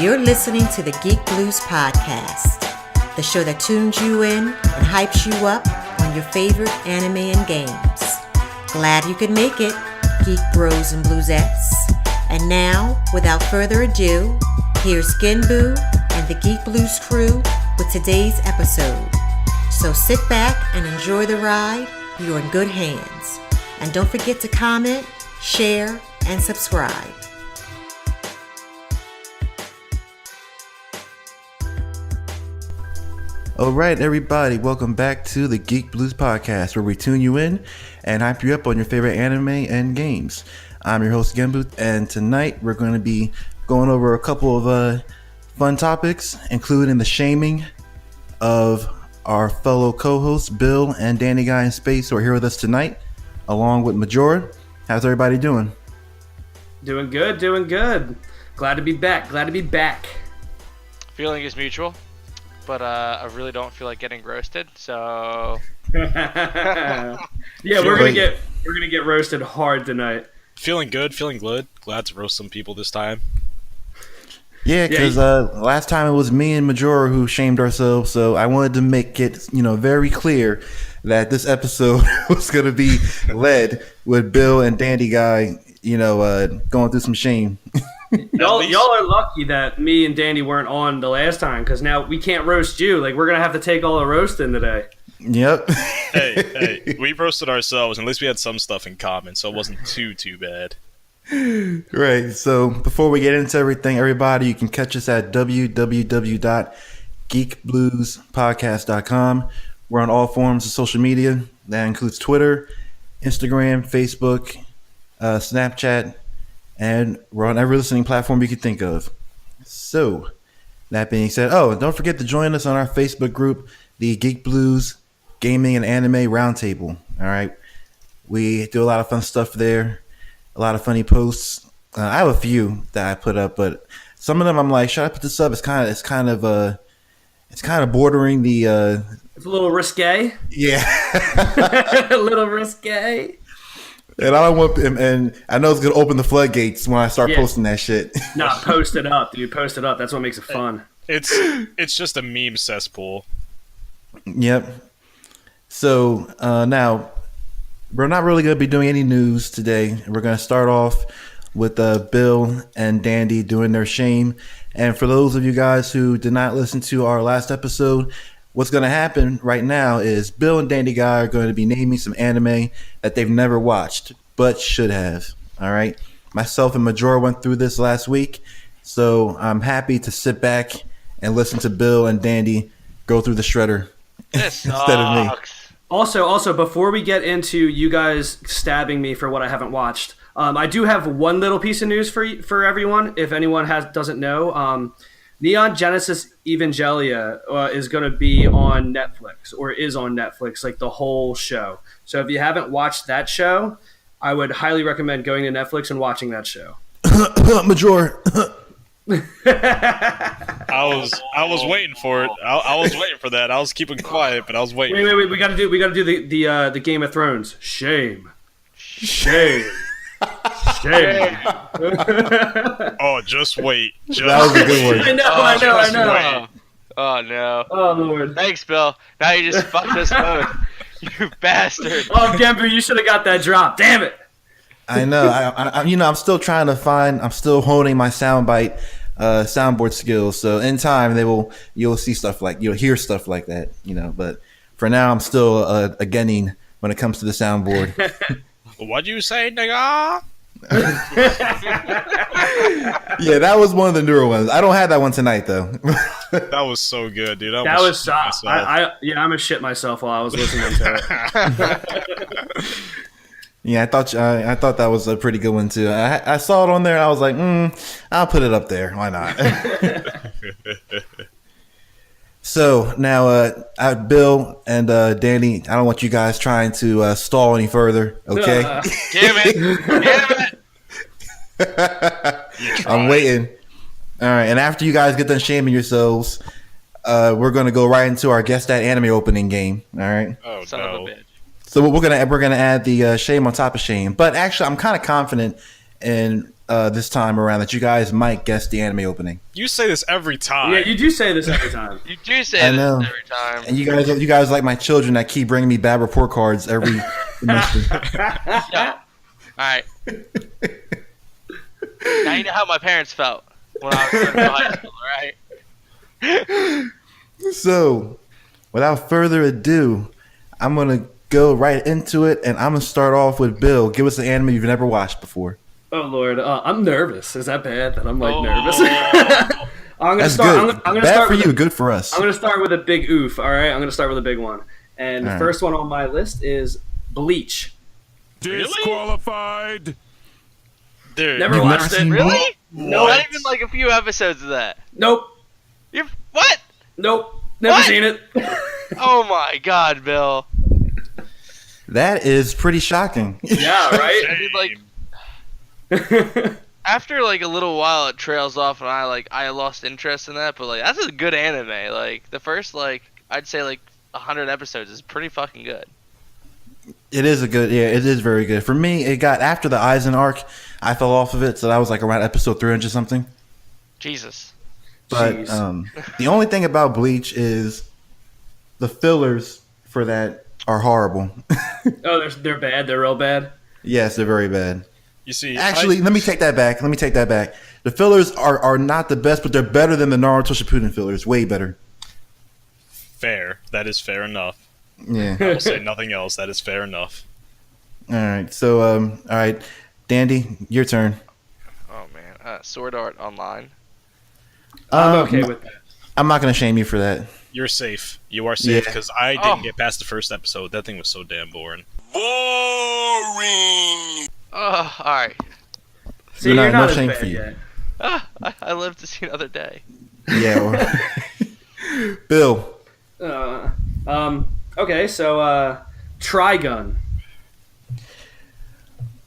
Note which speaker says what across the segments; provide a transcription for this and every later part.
Speaker 1: You're listening to the Geek Blues Podcast, the show that tunes you in and hypes you up on your favorite anime and games. Glad you could make it, Geek Bros and Bluesettes. And now, without further ado, here's Genbu and the Geek Blues crew with today's episode. So sit back and enjoy the ride. You're in good hands. And don't forget to comment, share, and subscribe.
Speaker 2: All right, everybody, welcome back to the Geek Blues Podcast, where we tune you in and hype you up on your favorite anime and games. I'm your host, Genbu, and tonight we're going to be going over a couple of fun topics, including the shaming of our fellow co-hosts, Bill and Danny Guy in Space, who are here with us tonight, along with Majora. How's everybody doing?
Speaker 3: Doing good. Glad to be back.
Speaker 4: Feeling is mutual, but I really don't feel like getting roasted, so
Speaker 3: Yeah, we're gonna get roasted hard tonight.
Speaker 5: Feeling good. Glad to roast some people this time.
Speaker 2: Yeah, because last time it was me and Majora who shamed ourselves, so I wanted to make it, very clear that this episode was going to be led with Bill and Dandy Guy, going through some shame.
Speaker 3: Y'all are lucky that me and Danny weren't on the last time, because now we can't roast you. Like, we're gonna have to take all the roasting today.
Speaker 2: Yep.
Speaker 5: Hey, we roasted ourselves. At least we had some stuff in common, so it wasn't too bad.
Speaker 2: Right. So before we get into everything, everybody, you can catch us at www.geekbluespodcast.com. We're on all forms of social media. That includes Twitter, Instagram, Facebook, Snapchat, and we're on every listening platform you can think of. So, that being said, don't forget to join us on our Facebook group, the Geek Blues Gaming and Anime Roundtable. All right, we do a lot of fun stuff there, a lot of funny posts. I have a few that I put up, but some of them I'm like, should I put this up? It's kind of bordering the.
Speaker 3: It's a little risque.
Speaker 2: Yeah,
Speaker 3: A little risque.
Speaker 2: And I don't want, and I know it's gonna open the floodgates when I start posting that shit.
Speaker 3: Nah, post it up, dude. Post it up. That's what makes it fun.
Speaker 5: It's just a meme cesspool.
Speaker 2: Yep. So now we're not really gonna be doing any news today. We're gonna start off with Bill and Dandy doing their shame. And for those of you guys who did not listen to our last episode, what's going to happen right now is Bill and Dandy Guy are going to be naming some anime that they've never watched, but should have. All right. Myself and Majora went through this last week, so I'm happy to sit back and listen to Bill and Dandy go through the shredder instead of me.
Speaker 3: Also, before we get into you guys stabbing me for what I haven't watched, I do have one little piece of news for everyone. If anyone doesn't know, Neon Genesis Evangelia is going to be on Netflix, or is on Netflix, like the whole show. So if you haven't watched that show, I would highly recommend going to Netflix and watching that show.
Speaker 2: Major.
Speaker 5: I was waiting for it. I was waiting for that. I was keeping quiet, but I was waiting.
Speaker 3: Wait. We got to do the Game of Thrones. Shame.
Speaker 5: Oh, just wait.
Speaker 2: That was a good one.
Speaker 3: I know.
Speaker 4: Oh no.
Speaker 3: Oh Lord.
Speaker 4: Thanks, Bill. Now you just fucked us both. You bastard.
Speaker 3: Oh, Genbu, you should have got that drop. Damn it.
Speaker 2: I know. I'm still trying to I'm still honing my soundboard skills. So in time, you'll see stuff you'll hear stuff like that. But for now, I'm still a getting when it comes to the soundboard.
Speaker 5: What'd you say, nigga?
Speaker 2: Yeah, that was one of the newer ones. I don't have that one tonight though.
Speaker 5: That was so good, dude.
Speaker 3: That was I'm gonna shit myself while I was listening to it.
Speaker 2: Yeah, I thought that was a pretty good one too. I saw it on there. I was like, I'll put it up there. Why not? So now, Bill and Danny, I don't want you guys trying to stall any further. Okay?
Speaker 4: Damn it!
Speaker 2: I'm waiting. All right, and after you guys get done shaming yourselves, we're gonna go right into our Guess That Anime opening game. All right.
Speaker 5: Oh,
Speaker 4: Son of a bitch.
Speaker 2: So we're gonna add the shame on top of shame. But actually, I'm kind of confident in this time around that you guys might guess the anime opening.
Speaker 5: You say this every time.
Speaker 3: Yeah, you do say this every time.
Speaker 4: You do say
Speaker 2: I
Speaker 4: this
Speaker 2: know.
Speaker 4: every time.
Speaker 2: And you guys like my children that keep bringing me bad report cards every semester.
Speaker 4: Yeah. All right. Now you know how my parents felt when I was in high school, right?
Speaker 2: So, without further ado, I'm gonna go right into it, and I'm gonna start off with Bill. Give us an anime you've never watched before.
Speaker 3: Oh Lord, I'm nervous. Is that bad? That I'm like
Speaker 4: Oh.
Speaker 3: nervous. I'm gonna
Speaker 2: That's
Speaker 3: start.
Speaker 2: good.
Speaker 3: I'm gonna
Speaker 2: Bad
Speaker 3: start
Speaker 2: for
Speaker 3: with
Speaker 2: you, good for us.
Speaker 3: I'm gonna start with a big oof. All right, I'm gonna start with a big one. And the
Speaker 2: All right.
Speaker 3: first one on my list is Bleach.
Speaker 6: Disqualified.
Speaker 5: Dude,
Speaker 3: Never
Speaker 2: You've
Speaker 3: watched
Speaker 2: never
Speaker 3: it.
Speaker 2: seen
Speaker 4: Really?
Speaker 3: No.
Speaker 4: Not even like a few episodes of that.
Speaker 3: Nope.
Speaker 4: You're what?
Speaker 3: Nope. Never
Speaker 4: What?
Speaker 3: seen it.
Speaker 4: Oh my God, Bill.
Speaker 2: That is pretty shocking.
Speaker 3: Yeah. Right.
Speaker 4: I mean, like after like a little while, it trails off, and I lost interest in that. But like that's a good anime. Like the first I'd say 100 episodes is pretty fucking good.
Speaker 2: It is it is very good. For me, it got after the Aizen arc, I fell off of it, so that was like around episode 300 something.
Speaker 4: Jesus.
Speaker 2: But
Speaker 3: Jeez.
Speaker 2: the only thing about Bleach is the fillers for that are horrible.
Speaker 3: Oh, they're bad. They're real bad.
Speaker 2: Yes, they're very bad.
Speaker 5: you see,
Speaker 2: Actually, let me take that back. The fillers are not the best, but they're better than the Naruto Shippuden fillers. Way better.
Speaker 5: fair. That is fair enough.
Speaker 2: Yeah.
Speaker 5: I'll say nothing else. That is fair enough.
Speaker 2: All right. So, all right, Dandy, your turn.
Speaker 4: Oh man. Sword Art Online.
Speaker 3: I'm okay with that.
Speaker 2: I'm not going to shame you for that.
Speaker 5: You're safe. You are safe
Speaker 2: Yeah.
Speaker 5: because I didn't
Speaker 4: Oh.
Speaker 5: get past the first episode. That thing was so damn boring.
Speaker 6: Boring.
Speaker 4: Oh, all right.
Speaker 3: See,
Speaker 2: No,
Speaker 3: you're
Speaker 2: no
Speaker 3: not as
Speaker 2: shame
Speaker 3: bad
Speaker 2: for you.
Speaker 3: yet.
Speaker 4: I live to see another day.
Speaker 2: Yeah. Bill.
Speaker 3: Okay, so Trigun.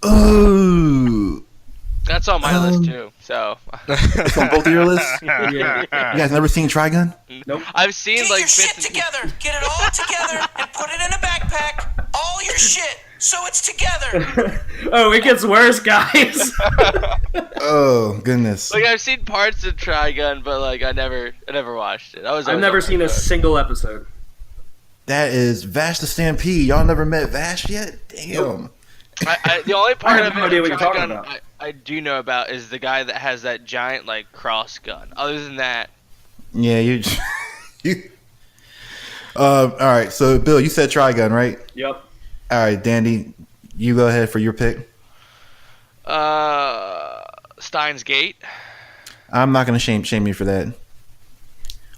Speaker 2: Ooh.
Speaker 4: That's on my list too. So
Speaker 2: It's on both of your lists?
Speaker 3: Yeah.
Speaker 2: You guys never seen Trigun?
Speaker 4: I've seen
Speaker 7: Get
Speaker 4: like
Speaker 7: your shit
Speaker 4: bits and-
Speaker 7: together. Get it all together and put it in a backpack. All your shit, so it's together.
Speaker 3: Oh, it gets worse, guys.
Speaker 2: Oh, goodness.
Speaker 4: Like I've seen parts of Trigun, but like I never watched it.
Speaker 3: I've never seen a single episode.
Speaker 2: That is Vash the Stampede. Y'all never met Vash yet? Damn.
Speaker 4: The only part
Speaker 3: I have
Speaker 4: of
Speaker 3: no
Speaker 4: it
Speaker 3: idea
Speaker 4: in
Speaker 3: what you're talking
Speaker 4: Trigun
Speaker 3: about.
Speaker 4: I do know about is the guy that has that giant like cross gun. Other than that,
Speaker 2: Yeah, you. All right, so Bill, you said Trigun, right?
Speaker 3: Yep.
Speaker 2: All right, Dandy, you go ahead for your pick.
Speaker 4: Steins Gate.
Speaker 2: I'm not going to shame you for that.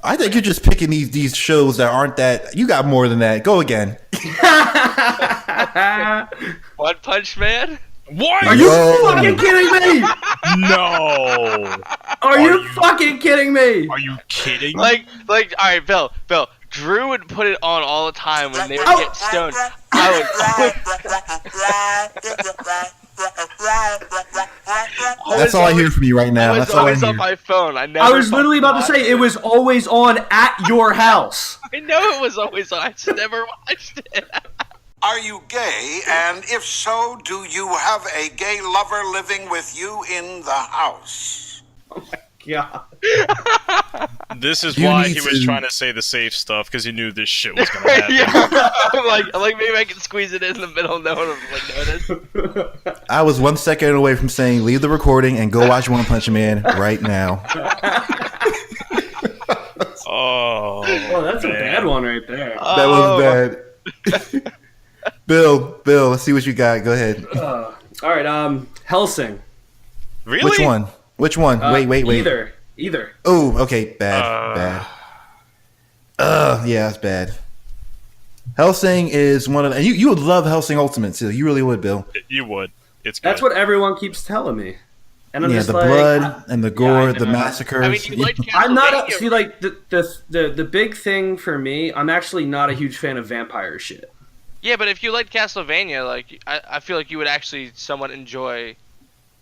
Speaker 2: I think you're just picking these shows that aren't that. You got more than that. Go again.
Speaker 4: One Punch Man.
Speaker 5: What?
Speaker 3: Are you
Speaker 2: Yo.
Speaker 3: fucking kidding me?
Speaker 5: No.
Speaker 3: Are you fucking kidding me?
Speaker 5: Are you kidding?
Speaker 4: Like, all right, Bill. Drew would put it on all the time when they would
Speaker 3: Oh.
Speaker 4: get stoned.
Speaker 2: That's all I hear from you right now.
Speaker 4: I was
Speaker 2: That's all I
Speaker 4: always
Speaker 2: hear.
Speaker 4: on my phone. I never.
Speaker 3: I was literally about to
Speaker 4: fucking
Speaker 3: say
Speaker 4: watched
Speaker 3: it was always on at your house.
Speaker 4: I know it was always on. I just never watched it.
Speaker 8: Are you gay? And if so, do you have a gay lover living with you in the house?
Speaker 3: God.
Speaker 5: This is
Speaker 2: You
Speaker 5: why
Speaker 2: need
Speaker 5: he was
Speaker 2: to-
Speaker 5: trying to say the safe stuff because he knew this shit was gonna happen.
Speaker 4: Yeah. I'm like maybe I can squeeze it in the middle. No one will notice.
Speaker 2: I was 1 second away from saying leave the recording and go watch One Punch Man right now.
Speaker 5: Oh,
Speaker 3: Oh, that's a
Speaker 5: man.
Speaker 3: bad one right there.
Speaker 2: That was bad. Bill, let's see what you got. Go ahead.
Speaker 3: All right, Helsing.
Speaker 5: Really?
Speaker 2: Which one? Wait.
Speaker 3: Either.
Speaker 2: Oh, okay. Bad. Yeah, that's bad. Hellsing is one of the, and you would love Hellsing Ultimate too. You really would, Bill.
Speaker 5: You would. It's good.
Speaker 3: That's what everyone keeps telling me. And I'm
Speaker 2: Yeah,
Speaker 3: just
Speaker 2: the
Speaker 3: like,
Speaker 2: blood and the gore,
Speaker 3: I
Speaker 2: the
Speaker 3: know.
Speaker 2: massacres.
Speaker 4: I mean, you like
Speaker 3: I'm not
Speaker 4: Castlevania.
Speaker 3: see like the big thing for me. I'm actually not a huge fan of vampire shit.
Speaker 4: Yeah, but if you liked Castlevania, like I feel like you would actually somewhat enjoy.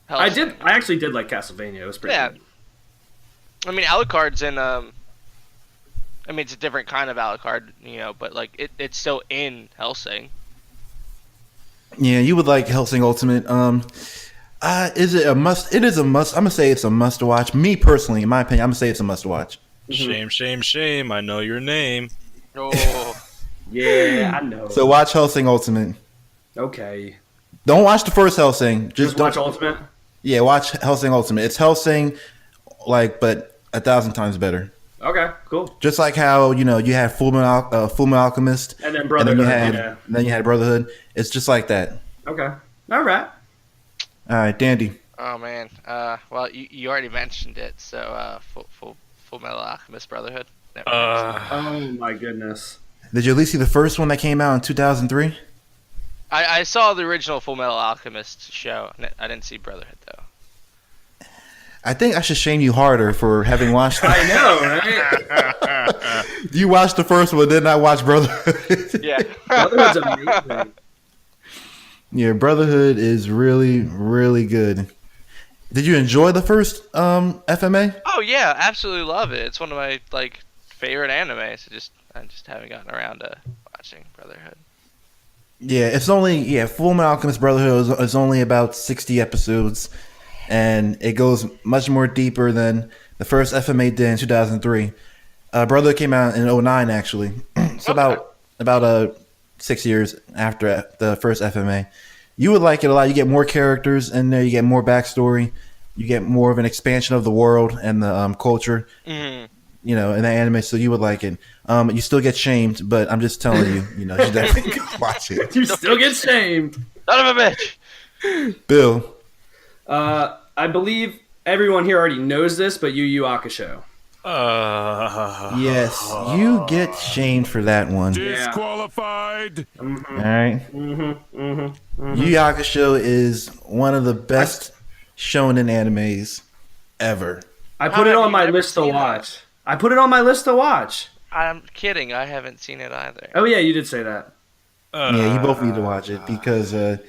Speaker 4: Hellsing.
Speaker 3: I actually did like Castlevania. It was pretty
Speaker 4: Yeah.
Speaker 3: good.
Speaker 4: I mean, Alucard's in. I mean, it's a different kind of Alucard, but like it's still in Hellsing.
Speaker 2: Yeah, you would like Hellsing Ultimate. Is it a must? It is a must. I'm gonna say it's a must watch. Me personally, in my opinion, I'm gonna say it's a must watch.
Speaker 5: Shame, shame, shame. I know your name.
Speaker 4: Oh,
Speaker 3: Yeah, I know.
Speaker 2: So watch Hellsing Ultimate.
Speaker 3: Okay.
Speaker 2: Don't watch the first Hellsing.
Speaker 3: Just
Speaker 2: don't-
Speaker 3: watch Ultimate?
Speaker 2: Yeah, watch Hellsing Ultimate. It's Hellsing, but 1,000 times better.
Speaker 3: Okay, cool.
Speaker 2: Just like how you had Full Metal Alchemist,
Speaker 3: And then Brotherhood,
Speaker 2: and then you had Brotherhood. It's just like that.
Speaker 3: Okay. All right.
Speaker 2: All right, Dandy.
Speaker 4: oh man. Well, you already mentioned it. So, Full Metal Alchemist Brotherhood. Never mind.
Speaker 3: Oh, my goodness.
Speaker 2: Did you at least see the first one that came out in 2003?
Speaker 4: I saw the original Full Metal Alchemist show. I didn't see Brotherhood though.
Speaker 2: I think I should shame you harder for having watched.
Speaker 3: I know, right?
Speaker 2: You watched the first one, then I watched Brotherhood.
Speaker 4: Yeah.
Speaker 3: Brotherhood's amazing.
Speaker 2: Yeah, Brotherhood is really, really good. Did you enjoy the first FMA?
Speaker 4: Oh yeah, absolutely love it. It's one of my favorite animes. I just haven't gotten around to watching Brotherhood.
Speaker 2: Yeah, it's only Full Metal Alchemist Brotherhood is only about 60 episodes, and it goes much more deeper than the first FMA did in 2003. Brotherhood came out in 2009 actually, so about 6 years after the first FMA. You would like it a lot. You get more characters in there. You get more backstory. You get more of an expansion of the world and the culture.
Speaker 4: Mm-hmm.
Speaker 2: In the anime, so you would like it. You still get shamed, but I'm just telling you, you should definitely go watch it.
Speaker 3: You still get shamed.
Speaker 4: Son of a bitch.
Speaker 2: Bill,
Speaker 3: I believe everyone here already knows this, but Yu Yu Hakusho.
Speaker 2: yes, you get shamed for that one.
Speaker 6: Disqualified.
Speaker 2: All right. Yu Yu Hakusho is one of the best shonen animes ever.
Speaker 3: I put it
Speaker 4: have
Speaker 3: on
Speaker 4: you
Speaker 3: my
Speaker 4: never
Speaker 3: list to
Speaker 4: seen
Speaker 3: watch. I put it on my list to watch.
Speaker 4: I'm kidding. I haven't seen it either.
Speaker 3: Oh yeah, you did say that.
Speaker 2: Yeah, you both need to watch it because I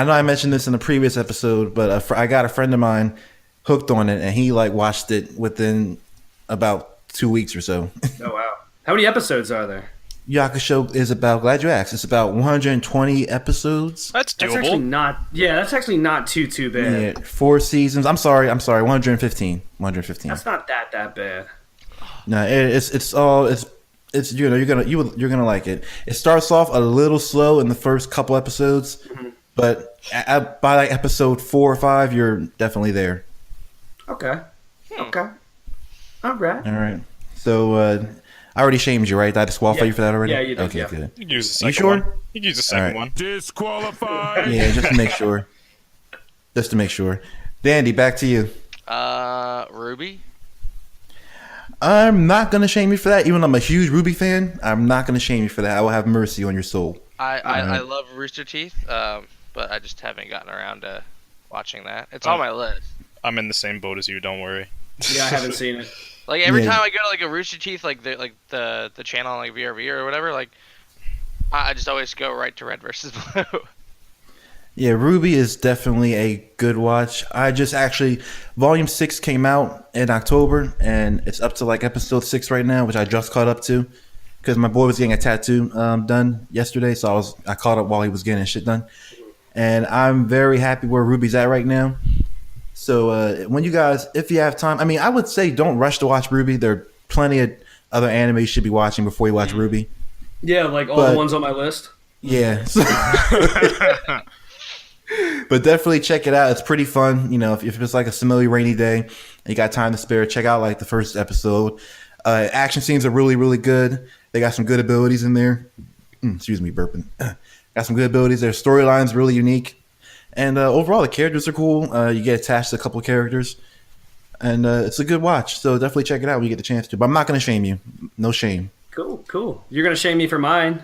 Speaker 2: know I mentioned this in a previous episode, but I got a friend of mine hooked on it, and he watched it within about 2 weeks or so.
Speaker 3: Oh wow. How many episodes are there?
Speaker 2: Yakusho is about, glad you asked, it's about 120 episodes.
Speaker 5: That's
Speaker 3: That's actually
Speaker 5: doable.
Speaker 3: not. Yeah, that's actually not too bad.
Speaker 2: Yeah, 4 seasons. I'm sorry, 115. 115.
Speaker 3: That's not that bad.
Speaker 2: No, it's you're gonna like it. It starts off a little slow in the first couple episodes, but by episode 4 or 5, you're definitely there.
Speaker 3: Okay. Okay. All right.
Speaker 2: All right. So I already shamed you, right? Did I disqualify
Speaker 3: Yeah.
Speaker 2: you for that already?
Speaker 3: Yeah, you did,
Speaker 2: Okay,
Speaker 3: yeah.
Speaker 2: good.
Speaker 5: You can use the
Speaker 2: Are you
Speaker 5: second one.
Speaker 2: sure?
Speaker 5: You can use the second
Speaker 2: Alright.
Speaker 5: one.
Speaker 6: Disqualified.
Speaker 2: Yeah, just to make sure. Just to make sure. Dandy, back to you.
Speaker 4: Ruby.
Speaker 2: I'm not gonna shame you for that, even though I'm a huge Ruby fan. I'm not gonna shame you for that. I will have mercy on your soul.
Speaker 4: I love Rooster Teeth, but I just haven't gotten around to watching that. It's on my list.
Speaker 5: I'm in the same boat as you. Don't worry.
Speaker 3: Yeah, I haven't seen it.
Speaker 4: Like every
Speaker 2: Yeah.
Speaker 4: time I go to a Rooster Teeth, the channel on VRV or whatever, I just always go right to Red versus Blue.
Speaker 2: Yeah, Ruby is definitely a good watch. I just actually, Volume 6 came out in October, and it's up to episode 6 right now, which I just caught up to, because my boy was getting a tattoo done yesterday, so I caught up while he was getting his shit done. And I'm very happy where Ruby's at right now. So when you guys, if you have time, I would say don't rush to watch Ruby. There are plenty of other anime you should be watching before you watch Ruby.
Speaker 3: Yeah, all
Speaker 2: But-
Speaker 3: the ones on my list.
Speaker 2: Yeah. But definitely check it out. It's pretty fun. If it's a similarly rainy day and you got time to spare, check out the first episode. Action scenes are really, really good. They got some good abilities in there. Excuse me, burping. Got some good abilities. Their storyline's really unique. And overall, the characters are cool. You get attached to a couple of characters. And it's a good watch. So definitely check it out when you get the chance to. But I'm not going to shame you. No shame.
Speaker 3: Cool. You're gonna shame me for mine.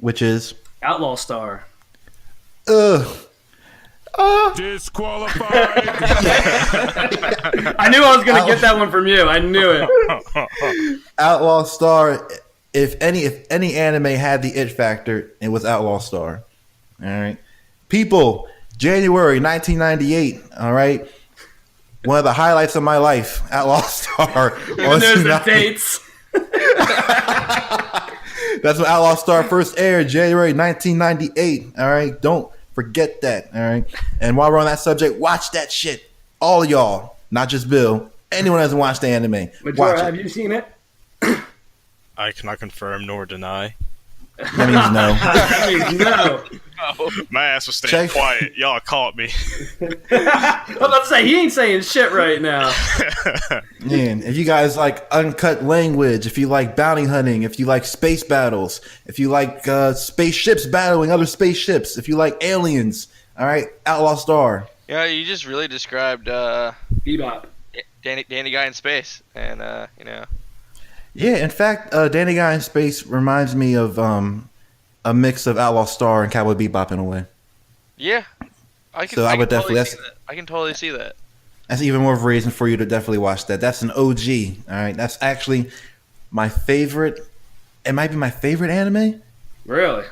Speaker 2: Which is...
Speaker 3: Outlaw Star.
Speaker 2: Ugh.
Speaker 6: Disqualified.
Speaker 3: I knew I was gonna get that one from you. I knew it.
Speaker 2: Outlaw Star. If any anime had the it factor, it was Outlaw Star. All right, people. January 1998. All right, one of the highlights of my life. Outlaw Star.
Speaker 3: Even there's the dates.
Speaker 2: That's when Outlaw Star first aired, January 1998. All right, don't Forget that. All right. And while we're on that subject, watch that shit. All of y'all, not just Bill. Anyone who hasn't watched the anime,
Speaker 3: Majora,
Speaker 2: watch
Speaker 3: have
Speaker 2: it.
Speaker 3: you seen it?
Speaker 5: I cannot confirm nor deny.
Speaker 2: That means no.
Speaker 3: That means no.
Speaker 5: My ass was staying
Speaker 2: Check.
Speaker 5: quiet. Y'all caught me.
Speaker 3: I was about to say, he ain't saying shit right now.
Speaker 2: Man, if you guys like uncut language, if you like bounty hunting, if you like space battles, if you like spaceships battling other spaceships, if you like aliens, all right, Outlaw Star.
Speaker 4: Yeah, you just really described
Speaker 3: Bebop.
Speaker 4: Danny Guy in space, and you know.
Speaker 2: Yeah, in fact, Danny Guy in Space reminds me of a mix of Outlaw Star and Cowboy Bebop in a way.
Speaker 4: Yeah, I can.
Speaker 2: So I would
Speaker 4: totally
Speaker 2: definitely-
Speaker 4: see that. I can totally see that.
Speaker 2: That's even more of a reason for you to definitely watch that. That's an OG, all right? That's actually my favorite. It might be my favorite anime.
Speaker 3: Really?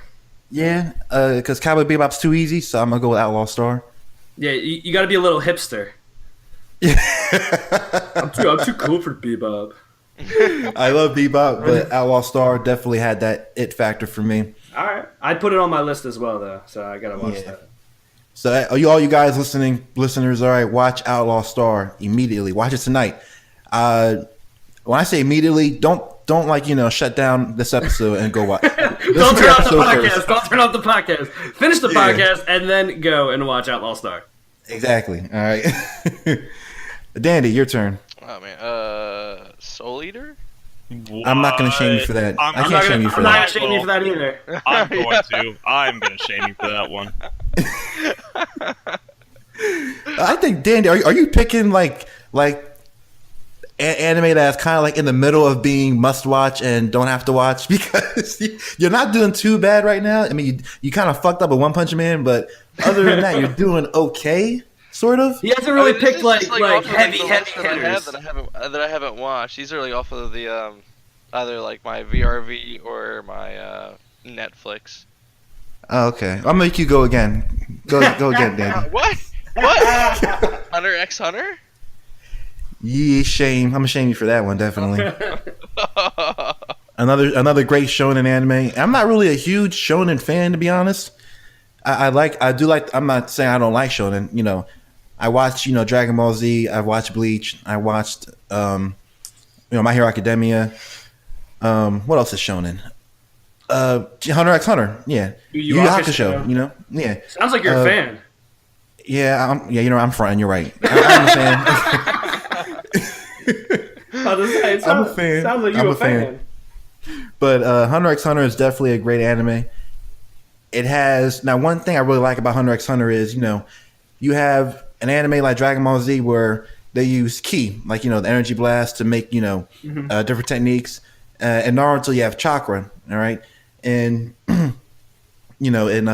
Speaker 2: Yeah, because Cowboy Bebop's too easy, so I'm going to go with Outlaw Star.
Speaker 3: Yeah, you got to be a little hipster. I'm too cool for Bebop.
Speaker 2: I love Bebop, but Outlaw Star definitely had that it factor for me.
Speaker 3: All right, I'd put it on my list as well, though. So I gotta watch that.
Speaker 2: So all you guys listeners, all right, watch Outlaw Star immediately. Watch it tonight. When I say immediately, don't shut down this episode and go watch.
Speaker 3: Don't turn off the podcast. Don't turn off the podcast. Finish the podcast and then go and watch Outlaw Star.
Speaker 2: Exactly. All right. Dandy, your turn.
Speaker 4: Oh man, Soul Eater.
Speaker 2: I'm not going to shame you for that. I can't shame you for
Speaker 3: I'm not
Speaker 2: that.
Speaker 3: gonna shame you for that either.
Speaker 5: I'm going to. I'm going to shame you for that one.
Speaker 2: I think Dandy, are you picking like anime that's kind of like in the middle of being must watch and don't have to watch, because you're not doing too bad right now. I mean, you kind of fucked up with One Punch Man, but other than that, you're doing okay, sort of.
Speaker 3: He hasn't really
Speaker 4: This
Speaker 3: picked
Speaker 4: is
Speaker 3: like
Speaker 4: just, off of,
Speaker 3: heavy
Speaker 4: the list that I have
Speaker 3: hitters.
Speaker 4: that I haven't watched. These are like off of the either like my VRV or my Netflix.
Speaker 2: Oh, okay. I'll make you go again. Go again, Dandy.
Speaker 4: What? What? Hunter x Hunter?
Speaker 2: Yeah, shame. I'm gonna shame you for that one, definitely. Another great shonen anime. I'm not really a huge shonen fan, to be honest. I do like. I'm not saying I don't like shonen. You know, I watch Dragon Ball Z. I've watched Bleach. I watched My Hero Academia. What else is shonen? Hunter x Hunter. Yeah,
Speaker 3: Yu Yu
Speaker 2: Yu
Speaker 3: Hakusho.
Speaker 2: Hakusho. Yeah.
Speaker 3: Sounds like you're a fan.
Speaker 2: Yeah, I'm fronting. You're right. I'm a fan. I'm a fan.
Speaker 3: Sounds like
Speaker 2: I'm
Speaker 3: you're
Speaker 2: a
Speaker 3: a fan.
Speaker 2: But Hunter x Hunter is definitely a great anime. It has now one thing I really like about Hunter x Hunter is you have an anime like Dragon Ball Z where they use ki, like the energy blast to make different techniques. In Naruto you have chakra, all right, and in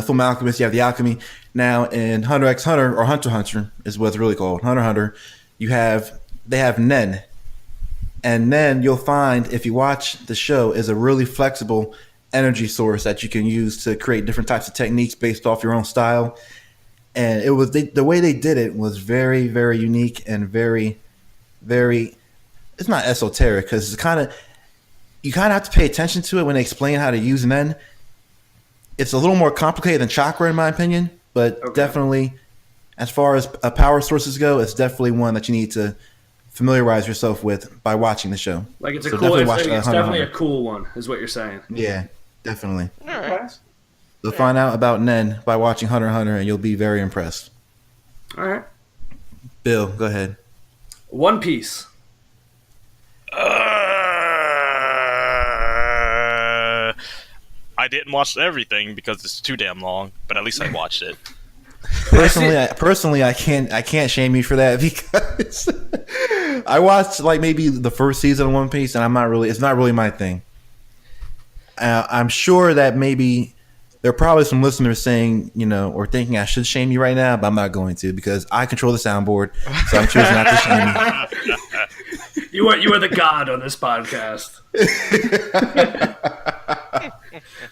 Speaker 2: Full Alchemist you have the alchemy. Now in Hunter x Hunter, or Hunter x Hunter is what it's really called, Hunter x Hunter, they have Nen. And then you'll find, if you watch the show, is a really flexible energy source that you can use to create different types of techniques based off your own style. And it was the way they did it was very, very unique and very, very. It's not esoteric because it's you kind of have to pay attention to it when they explain how to use Nen. It's a little more complicated than chakra, in my opinion, but definitely, as far as power sources go, it's definitely one that you need to familiarize yourself with by watching the show.
Speaker 3: Like it's
Speaker 2: So
Speaker 3: a cool.
Speaker 2: definitely
Speaker 3: It's,
Speaker 2: watch,
Speaker 3: it's
Speaker 2: Hunter x
Speaker 3: definitely a
Speaker 2: Hunter.
Speaker 3: cool one, is what you're saying.
Speaker 2: Yeah, definitely.
Speaker 4: All right.
Speaker 2: So find out about Nen by watching Hunter x Hunter, and you'll be very impressed.
Speaker 3: All right.
Speaker 2: Bill, go ahead.
Speaker 3: One Piece.
Speaker 5: I didn't watch everything because it's too damn long, but at least I watched it.
Speaker 2: Personally, I can't shame you for that because I watched like maybe the first season of One Piece, and it's not really my thing. I'm sure that maybe there are probably some listeners saying, or thinking I should shame you right now, but I'm not going to because I control the soundboard, so I'm choosing not to shame you.
Speaker 3: You are the god on this podcast.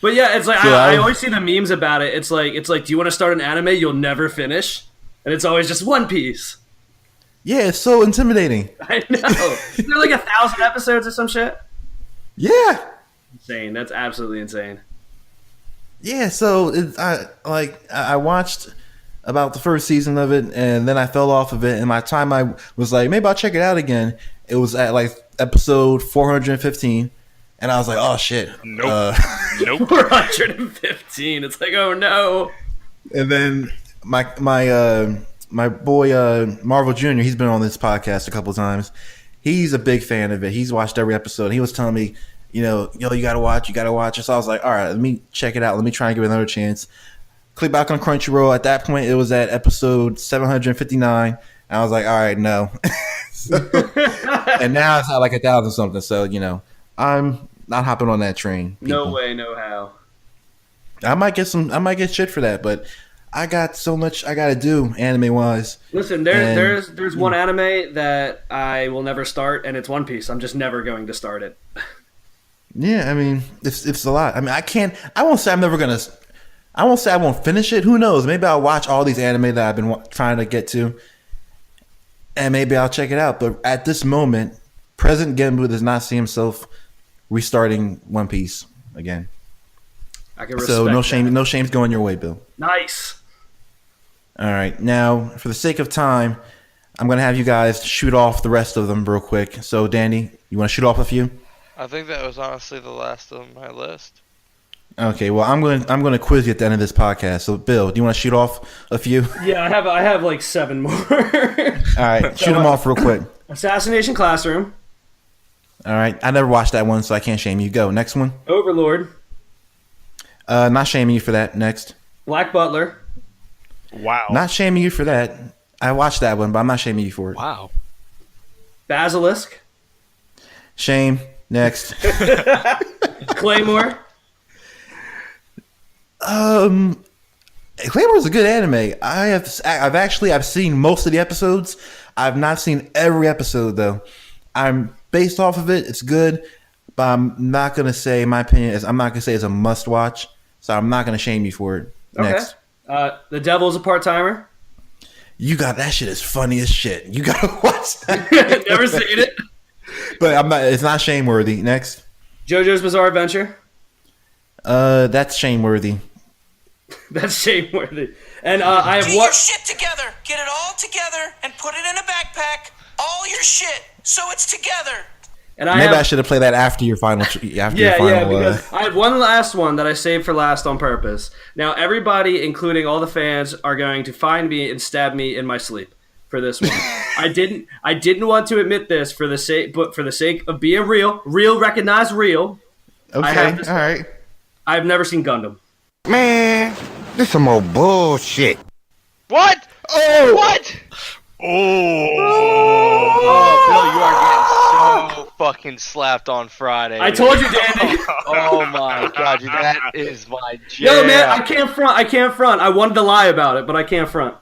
Speaker 3: But yeah, it's like
Speaker 2: So
Speaker 3: I always see the memes about it. It's like, do you want to start an anime you'll never finish? And it's always just One Piece.
Speaker 2: Yeah, it's so intimidating.
Speaker 3: I know. Isn't there like 1,000 episodes or some shit?
Speaker 2: Yeah.
Speaker 3: Insane. That's absolutely insane.
Speaker 2: Yeah, so I watched about the first season of it, and then I fell off of it. And by the time I was like, maybe I'll check it out again, it was at like episode 415, and I was like, oh shit,
Speaker 5: Nope. Nope.
Speaker 3: 415. It's like, oh no.
Speaker 2: And then my boy Marvel Jr. He's been on this podcast a couple of times. He's a big fan of it. He's watched every episode. He was telling me, you gotta watch. So I was like, all right, let me check it out. Let me try and give it another chance. Click back on Crunchyroll. At that point, it was at episode 759, and I was like, all right, no. And now it's at like 1,000 something. So I'm not hopping on that train.
Speaker 3: No
Speaker 2: people.
Speaker 3: way, no how.
Speaker 2: I might get shit for that, but I got so much I gotta do anime wise.
Speaker 3: Listen, there's one anime that I will never start, and it's One Piece. I'm just never going to start it.
Speaker 2: Yeah, I mean, it's a lot. I mean, I won't say I'm never gonna. I won't say I won't finish it. Who knows? Maybe I'll watch all these anime that I've been trying to get to, and maybe I'll check it out. But at this moment, President Genbu does not see himself restarting One Piece again.
Speaker 3: I can respect
Speaker 2: So no shame,
Speaker 3: that.
Speaker 2: no shame's going your way, Bill.
Speaker 3: Nice.
Speaker 2: All right, now for the sake of time, I'm gonna have you guys shoot off the rest of them real quick. So, Danny, you want to shoot off a few?
Speaker 4: I think that was honestly the last of my list.
Speaker 2: Okay, well, I'm gonna quiz you at the end of this podcast. So, Bill, do you want to shoot off a few?
Speaker 3: Yeah, I have like 7 more.
Speaker 2: All right, shoot them off real quick.
Speaker 3: Assassination Classroom,
Speaker 2: All right, I never watched that one, so I can't shame you. Go next one.
Speaker 3: Overlord,
Speaker 2: Not shaming you for that. Next,
Speaker 3: Black Butler,
Speaker 5: Wow.
Speaker 2: not shaming you for that. I watched that one, but I'm not shaming you for it.
Speaker 5: Wow.
Speaker 3: Basilisk,
Speaker 2: Shame. Next.
Speaker 3: Claymore.
Speaker 2: Claymore's a good anime. I've seen most of the episodes. I've not seen every episode though. I'm based off of it. It's good, but I'm not gonna say my opinion is. I'm not gonna say it's a must watch. So I'm not gonna shame you for it. Next,
Speaker 3: The Devil's a Part-Timer.
Speaker 2: you got that shit is funny as shit. You gotta watch that.
Speaker 3: Never seen it.
Speaker 2: But I'm not. It's not shame worthy. Next,
Speaker 3: JoJo's Bizarre Adventure.
Speaker 2: that's shame worthy.
Speaker 3: That's shame-worthy. And I have
Speaker 7: Get your
Speaker 3: what?
Speaker 7: shit together. Get it all together and put it in a backpack. All your shit, so it's together.
Speaker 3: And I
Speaker 2: Maybe
Speaker 3: have,
Speaker 2: I should have played that after your final. After your
Speaker 3: Yeah,
Speaker 2: final.
Speaker 3: because I have one last one that I saved for last on purpose. Now, everybody, including all the fans, are going to find me and stab me in my sleep for this one. I didn't want to admit this for the sake of being real, recognize real.
Speaker 2: Okay.
Speaker 3: have to-
Speaker 2: All right.
Speaker 3: I've never seen Gundam.
Speaker 9: Man, this some old bullshit.
Speaker 4: What? Oh! What? Oh, Bill, you are getting so fucking slapped on Friday.
Speaker 3: I told you, Danny.
Speaker 4: Oh my god, dude, that is my jam.
Speaker 3: Yo, man, I can't front. I wanted to lie about it, but I can't front.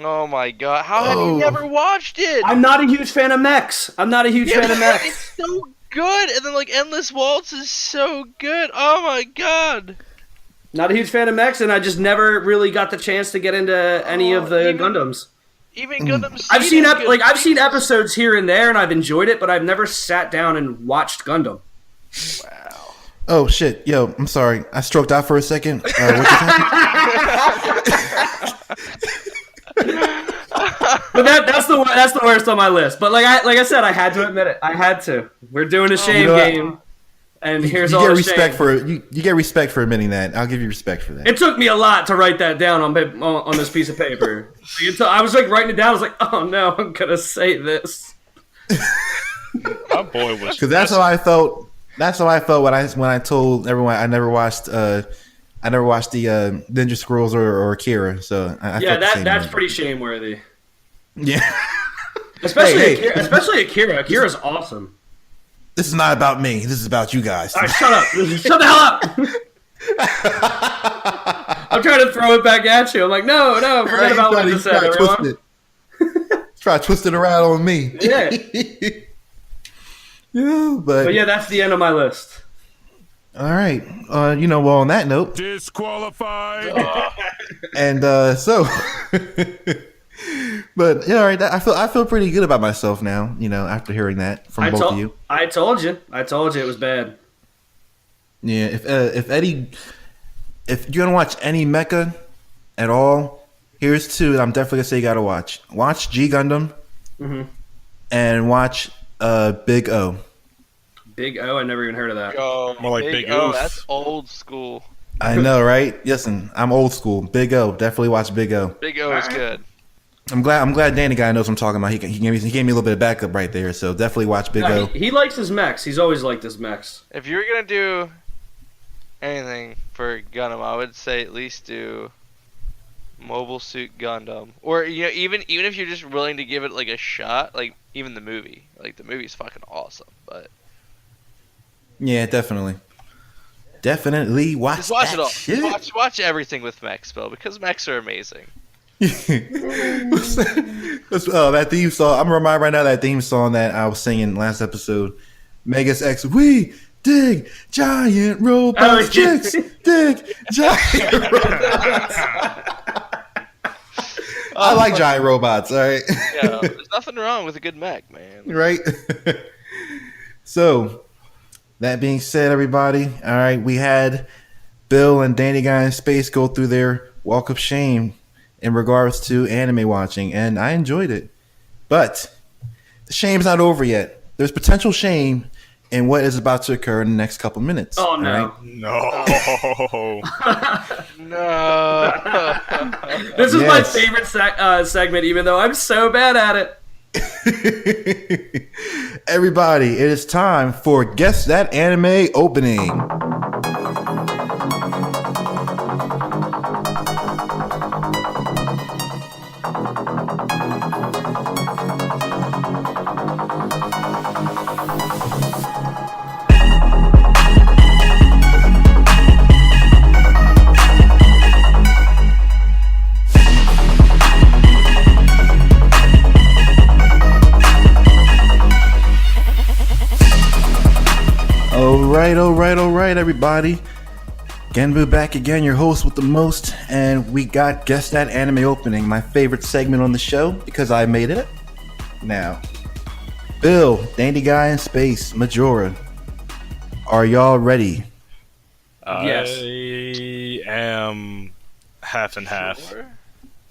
Speaker 4: Oh my god, how have you never watched it?
Speaker 3: I'm not a huge fan of mechs. I'm not a huge fan of mechs.
Speaker 4: It's so good, and then like Endless Waltz is so good. Oh my god.
Speaker 3: Not a huge fan of mechs, and I just never really got the chance to get into any of the Gundams.
Speaker 4: Even Gundam
Speaker 3: I've
Speaker 4: Seed
Speaker 3: seen
Speaker 4: is good.
Speaker 3: I've seen episodes here and there, and I've enjoyed it, but I've never sat down and watched Gundam.
Speaker 2: Oh shit, yo, I'm sorry. I stroked out for a second. What you think?
Speaker 3: But that's the worst on my list. But like I said, I had to admit it. I had to. We're doing a shame
Speaker 2: know what?
Speaker 3: game, and here's
Speaker 2: You
Speaker 3: all
Speaker 2: get
Speaker 3: the
Speaker 2: respect
Speaker 3: shame.
Speaker 2: for you get respect for admitting that. I'll give you respect for that.
Speaker 3: It took me a lot to write that down on this piece of paper. I was like writing it down. I was like, oh no, I'm gonna say this.
Speaker 5: My boy was.
Speaker 2: Because that's how I felt. That's how I felt when I told everyone I never watched the Ninja Scrolls or Akira. So I
Speaker 3: Yeah,
Speaker 2: felt the same
Speaker 3: that's
Speaker 2: way.
Speaker 3: pretty shame worthy.
Speaker 2: Yeah.
Speaker 3: Especially
Speaker 2: Hey,
Speaker 3: Akira, especially Akira. Akira's awesome.
Speaker 2: This is not about me. This is about you guys.
Speaker 3: All right, shut up. Shut the hell up. I'm trying to throw it back at you. I'm like, no, forget about what I just said, everyone.
Speaker 2: Try to twist it around on me.
Speaker 3: Yeah.
Speaker 2: Yeah,
Speaker 3: But yeah, that's the end of my list.
Speaker 2: All right. Well, on that note,
Speaker 6: Disqualified.
Speaker 2: and so, but yeah, all right. I feel pretty good about myself now. After hearing that from both of you.
Speaker 3: I told you it was bad.
Speaker 2: Yeah. If Eddie, if you're gonna watch any mecha at all, here's two that I'm definitely gonna say you gotta watch. Watch G Gundam, and watch Big O.
Speaker 3: Big O, I never even heard of that.
Speaker 4: Oh,
Speaker 5: More like Big
Speaker 4: O.
Speaker 5: Oof.
Speaker 4: That's old school.
Speaker 2: I know, right? Listen, I'm old school. Big O, definitely watch Big O.
Speaker 4: Big O is good.
Speaker 2: I'm glad Danny guy knows what I'm talking about. He gave me a little bit of backup right there, so definitely watch Big O.
Speaker 3: He likes his mechs. He's always liked his mechs.
Speaker 4: If you were gonna do anything for Gundam, I would say at least do Mobile Suit Gundam, or even if you're just willing to give it like a shot, like even the movie. Like the movie's fucking awesome, but
Speaker 2: Yeah, definitely watch
Speaker 4: just watch
Speaker 2: that
Speaker 4: it all.
Speaker 2: shit.
Speaker 4: Watch everything with mechs, Bill, because mechs are amazing.
Speaker 2: That theme song. I'm reminded right now of that theme song that I was singing last episode. Megas X. We dig giant robots. Chicks dig giant robots. I like giant robots. All right.
Speaker 4: Yeah, there's nothing wrong with a good mech, man.
Speaker 2: Right. So, that being said, everybody. All right, we had Bill and Danny Guy in Space go through their walk of shame in regards to anime watching, and I enjoyed it. But the shame's not over yet. There's potential shame in what is about to occur in the next couple minutes.
Speaker 3: Oh, no.
Speaker 2: all right?
Speaker 5: No.
Speaker 4: No.
Speaker 3: This is my
Speaker 2: Yes.
Speaker 3: favorite segment, even though I'm so bad at it.
Speaker 2: Everybody, it is time for Guess That Anime Opening. All right, everybody. Genbu back again, your host with the most, and we got Guess That Anime Opening, my favorite segment on the show because I made it. Now, Bill, Dandy Guy in Space, Majora, are y'all ready?
Speaker 3: Yes.
Speaker 5: I am half and half.
Speaker 4: Sure.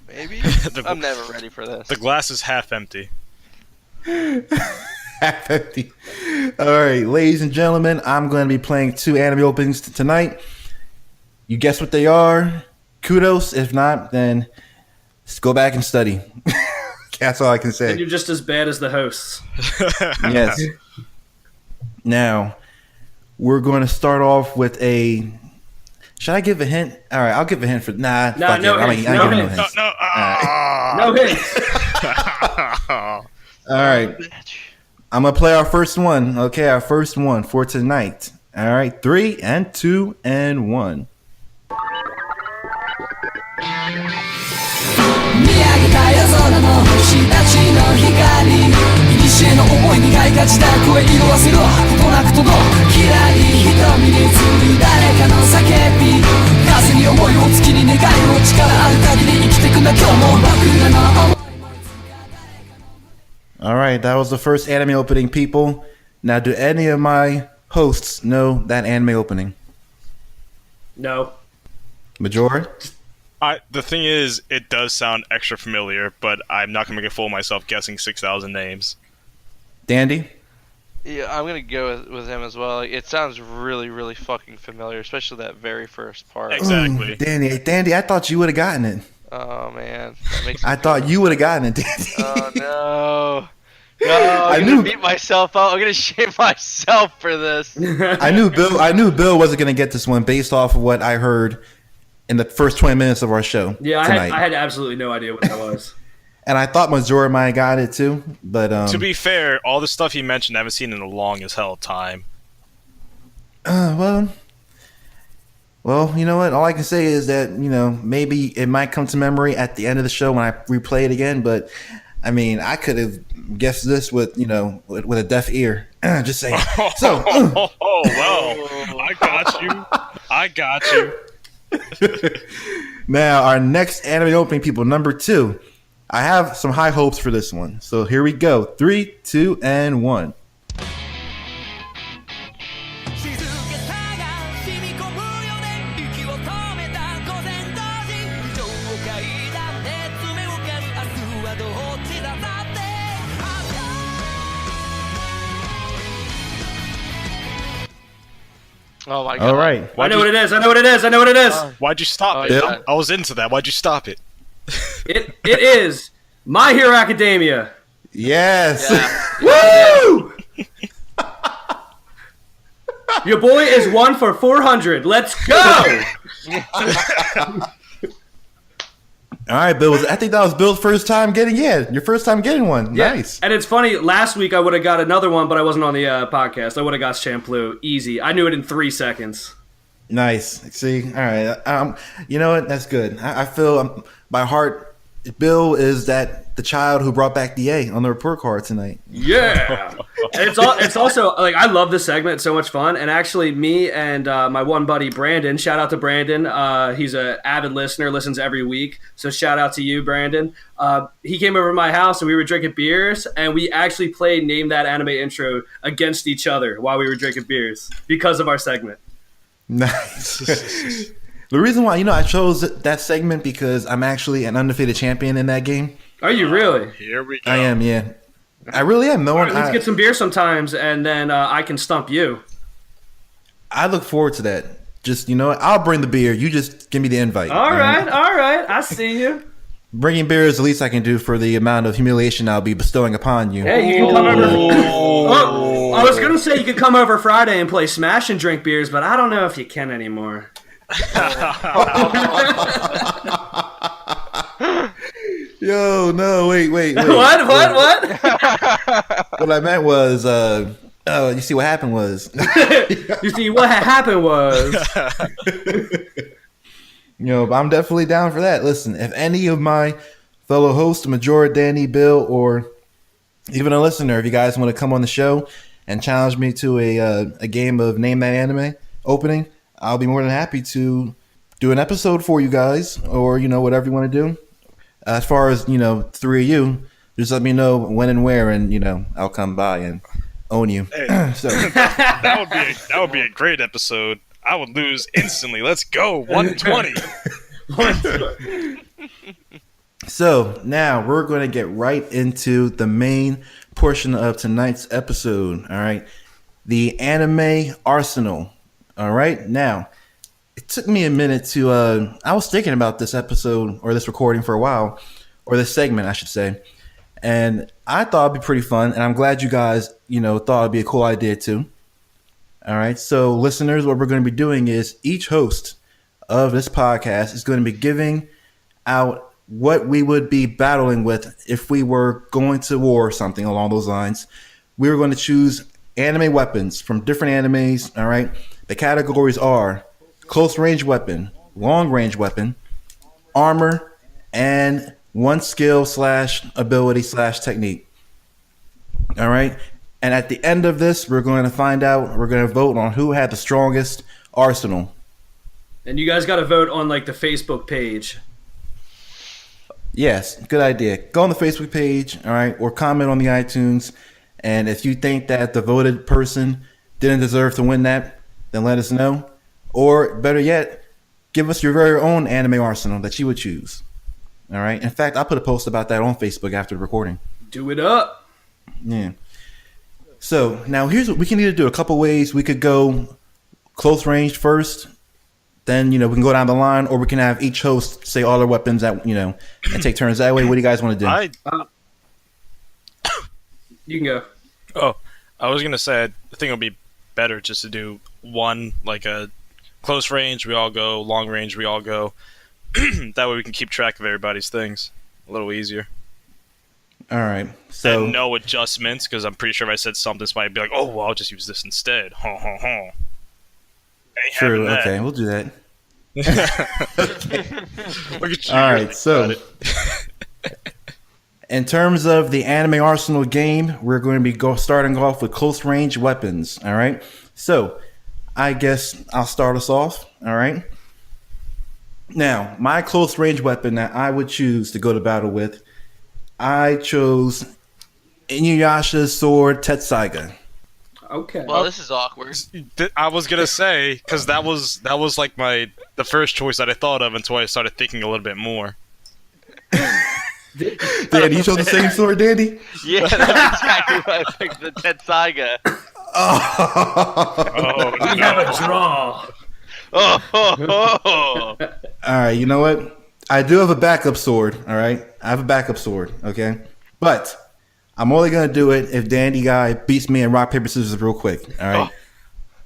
Speaker 4: Maybe.
Speaker 5: The-
Speaker 4: I'm never ready for this.
Speaker 5: The glass is half empty.
Speaker 2: Half empty. All right, ladies and gentlemen, I'm going to be playing two anime openings tonight. You guess what they are? Kudos. If not, then just go back and study. That's all I can
Speaker 3: And
Speaker 2: say.
Speaker 3: you're just as bad as the hosts.
Speaker 2: Yes. Now, we're going to start off with a... Should I give a hint? All right, I'll give a hint for... Nah,
Speaker 3: No,
Speaker 2: fuck
Speaker 3: no
Speaker 2: it.
Speaker 3: hints,
Speaker 2: I ain't
Speaker 3: no
Speaker 2: giving
Speaker 3: hints.
Speaker 5: No.
Speaker 3: No hints.
Speaker 2: All right. I'm going to play our first one. Okay, our first one for tonight. All right, 3 and 2 and 1.
Speaker 10: 見上げた夜空の星たちの光古の思いに買いがちだ声色あせろことなく届くきらり瞳に映る誰かの叫び風に思いを月に願いを力ある限り生きてくんだ今日も僕らの思い
Speaker 2: All right, that was the first anime opening, people. Now, do any of my hosts know that anime opening?
Speaker 3: No.
Speaker 2: Majora?
Speaker 5: The thing is, it does sound extra familiar, but I'm not going to make a fool of myself guessing 6,000 names.
Speaker 2: Dandy?
Speaker 4: Yeah, I'm gonna go with him as well. Like, it sounds really, really fucking familiar, especially that very first part.
Speaker 5: Exactly.
Speaker 2: Dandy, I thought you would have gotten it.
Speaker 4: Oh man, that makes me
Speaker 2: I thought you would have gotten it, Dandy.
Speaker 4: Oh no. No, I'm gonna beat myself up. I'm gonna shame myself for this.
Speaker 2: I knew Bill wasn't going to get this one based off of what I heard in the first 20 minutes of our show
Speaker 3: Yeah,
Speaker 2: tonight.
Speaker 3: I had absolutely no idea what that was.
Speaker 2: And I thought Majora might have got it too, but
Speaker 5: To be fair, all the stuff he mentioned I haven't seen in a long as hell time.
Speaker 2: well, you know what? All I can say is that, you know, maybe it might come to memory at the end of the show when I replay it again, but I mean, I could have guessed this with, you know, with a deaf ear. Just saying. So,
Speaker 5: well, I got you.
Speaker 2: now our next anime opening, people, number 2. I have some high hopes for this one. So here we go. 3, 2, and 1.
Speaker 10: 静けさが染み込むよね息を止めた
Speaker 4: Oh my god.
Speaker 2: All right.
Speaker 3: I know what it is. I know what it is. I know what it is.
Speaker 5: Why'd you stop it?
Speaker 4: Bill?
Speaker 5: I was into that. Why'd you stop it?
Speaker 3: It is My Hero Academia.
Speaker 2: Yes.
Speaker 4: Yeah.
Speaker 3: Woo! Your boy is 1 for 400. Let's go!
Speaker 2: All right, Bill. I think that was Bill's first time getting your first time getting one.
Speaker 3: Yeah.
Speaker 2: Nice.
Speaker 3: And it's funny, last week I would have got another one, but I wasn't on the podcast. I would have got Shampoo. Easy. I knew it in 3 seconds.
Speaker 2: Nice. See, all right. You know what? That's good. I feel by heart, Bill is the child who brought back the A on the report card tonight.
Speaker 3: Yeah. And it's also like I love this segment. It's so much fun. And actually, me and my one buddy Brandon. Shout out to Brandon. He's an avid listener, listens every week. So shout out to you, Brandon. He came over to my house and we were drinking beers, and we actually played Name That Anime Intro against each other while we were drinking beers because of our segment.
Speaker 2: Nice. The reason why I chose that segment because I'm actually an undefeated champion in that game.
Speaker 3: Are you really?
Speaker 5: Here we go.
Speaker 2: I am. Yeah, I really am. No one.
Speaker 3: Let's get some beer sometimes, and then I can stump you.
Speaker 2: I look forward to that. Just what? I'll bring the beer. You just give me the invite.
Speaker 3: All right. I see you.
Speaker 2: Bringing beer is the least I can do for the amount of humiliation I'll be bestowing upon you.
Speaker 3: Hey, you can come over. Oh, I was gonna say you could come over Friday and play Smash and drink beers, but I don't know if you can anymore.
Speaker 2: Yo, no, wait.
Speaker 3: What?
Speaker 2: What I meant was, you see what happened was.
Speaker 3: You see what happened was.
Speaker 2: But I'm definitely down for that. Listen, if any of my fellow hosts, Majora, Danny, Bill, or even a listener, if you guys want to come on the show and challenge me to a game of Name That Anime opening, I'll be more than happy to do an episode for you guys, or whatever you want to do. As far as 3 of you, just let me know when and where, and I'll come by and own you.
Speaker 5: Hey,
Speaker 2: So
Speaker 5: that would be a great episode. I would lose instantly. Let's go 120.
Speaker 2: So now we're going to get right into the main portion of tonight's episode. All right, the anime arsenal. All right, now it took me a minute to. I was thinking about this episode or this recording for a while, or this segment, I should say, and I thought it'd be pretty fun. And I'm glad you guys, thought it'd be a cool idea too. All right, so listeners, what we're going to be doing is each host of this podcast is going to be giving out what we would be battling with if we were going to war or something along those lines. We were going to choose anime weapons from different animes. All right, the categories are close range weapon, long range weapon, armor, and one skill / ability / technique. All right. And at the end of this, we're going to vote on who had the strongest arsenal.
Speaker 3: And you guys got to vote on the Facebook page.
Speaker 2: Yes, good idea. Go on the Facebook page, all right, or comment on the iTunes. And if you think that the voted person didn't deserve to win that, then let us know. Or better yet, give us your very own anime arsenal that you would choose. All right. In fact, I'll put a post about that on Facebook after the recording.
Speaker 3: Do it up.
Speaker 2: Yeah. So now here's what we can either do. A couple ways. We could go close range first, then we can go down the line, or we can have each host say all their weapons and take turns that way. What do you guys want to do?
Speaker 3: You can go.
Speaker 5: Oh, I was gonna say I think it would be better just to do one, like a close range. We all go long range. We all go. That way we can keep track of everybody's things a little easier.
Speaker 2: All right. So
Speaker 5: and no adjustments, because I'm pretty sure if I said something, somebody would be like, "Oh, well, I'll just use this instead." Ain't
Speaker 2: true.
Speaker 5: having that.
Speaker 2: Okay, we'll do that.
Speaker 5: Look at you.
Speaker 2: All right. So in terms of the anime arsenal game, we're going to be starting off with close range weapons. All right. So I guess I'll start us off. All right. Now, my close range weapon that I would choose to go to battle with, I chose Inuyasha's sword Tetsaiga.
Speaker 3: Okay.
Speaker 4: Well, this is awkward.
Speaker 5: I was gonna say, because that was like the first choice that I thought of until I started thinking a little bit more.
Speaker 2: Danny, you chose the same sword, Danny?
Speaker 4: Yeah, that's exactly what I picked, the Tetsaiga.
Speaker 5: Oh,
Speaker 3: We have a draw.
Speaker 2: All right, you know what? I do have a backup sword. All right, I have a backup sword. Okay, but I'm only gonna do it if Dandy guy beats me in rock paper scissors real quick. All right.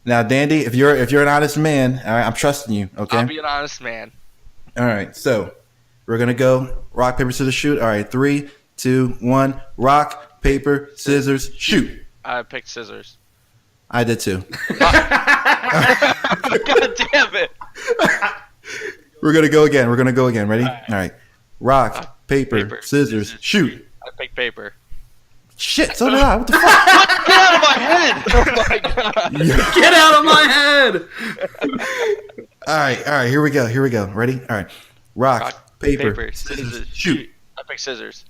Speaker 2: Now, Dandy, if you're an honest man, all right, I'm trusting you. Okay.
Speaker 4: I'll be an honest man.
Speaker 2: All right, so we're gonna go rock paper scissors shoot. All right, 3, 2, 1. Rock paper scissors shoot.
Speaker 4: I picked scissors.
Speaker 2: I did too.
Speaker 4: God damn it!
Speaker 2: We're gonna go again. Ready? All right. Rock paper scissors shoot.
Speaker 4: I picked paper.
Speaker 2: Shit, so did I. What the fuck?
Speaker 4: Get out of my head! Oh my god!
Speaker 3: Get out of my head!
Speaker 2: All right. Here we go. Ready? All right. Rock, paper, scissors, shoot.
Speaker 4: I picked scissors.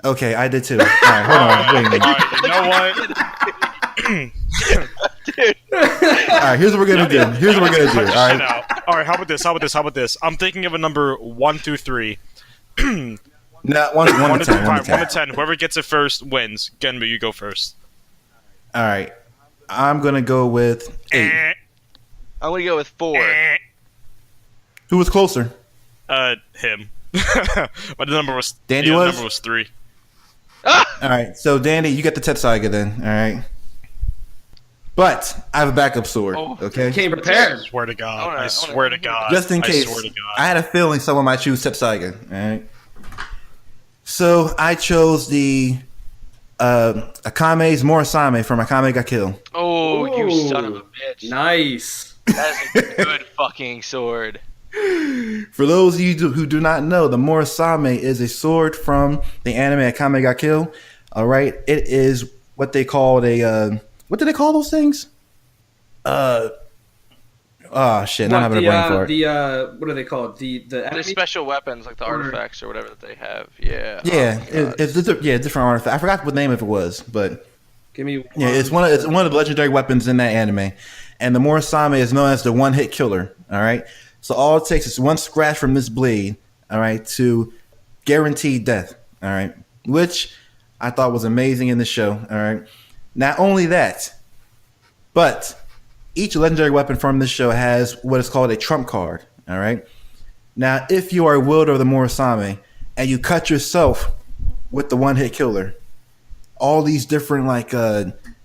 Speaker 2: Okay, I did too. All right, hold on. Wait a minute.
Speaker 5: All right, you know what?
Speaker 2: All right, here's what we're gonna do. All right.
Speaker 5: All right, how about this? I'm thinking of a number 1 through 3.
Speaker 2: No, one to 10.
Speaker 5: 1 to 10. Whoever gets it first wins. Genbu, you go first.
Speaker 2: All right. I'm gonna go with 8.
Speaker 4: I'm gonna go with 4.
Speaker 2: Who was closer?
Speaker 5: Him. But the number was
Speaker 2: Dandy
Speaker 5: The
Speaker 2: was?
Speaker 5: number was 3.
Speaker 2: All right, so Dandy, you get the Tetsaiga then. All right. But I have a backup sword. Okay.
Speaker 3: Came prepared.
Speaker 5: I swear to God.
Speaker 4: I
Speaker 5: I swear to God.
Speaker 2: Just in case.
Speaker 5: I swear to God.
Speaker 2: I had a feeling someone might choose Tetsaiga. All right. So I chose the Akame's Morasame from Akame ga Kill.
Speaker 4: Oh, you son of a bitch!
Speaker 3: Nice.
Speaker 4: That is a good fucking sword.
Speaker 2: For those of you who do not know, the Morasame is a sword from the anime Akame ga Kill. All right, it is what they call a what do they call those things? Oh shit! Not having a brain for it.
Speaker 3: What are they called? The
Speaker 4: They're special weapons, like the artifacts or whatever that they have. Yeah.
Speaker 2: Yeah, it's different artifact. I forgot what name it was, but
Speaker 3: Give me.
Speaker 2: yeah, it's one of the legendary weapons in that anime, and the Morasame is known as the one-hit killer. All right, so all it takes is one scratch from this blade, all right, to guarantee death. All right, which I thought was amazing in the show. All right, not only that, but each legendary weapon from this show has what is called a trump card. All right. Now, if you are a wielder of the Morasame and you cut yourself with the one-hit killer, all these different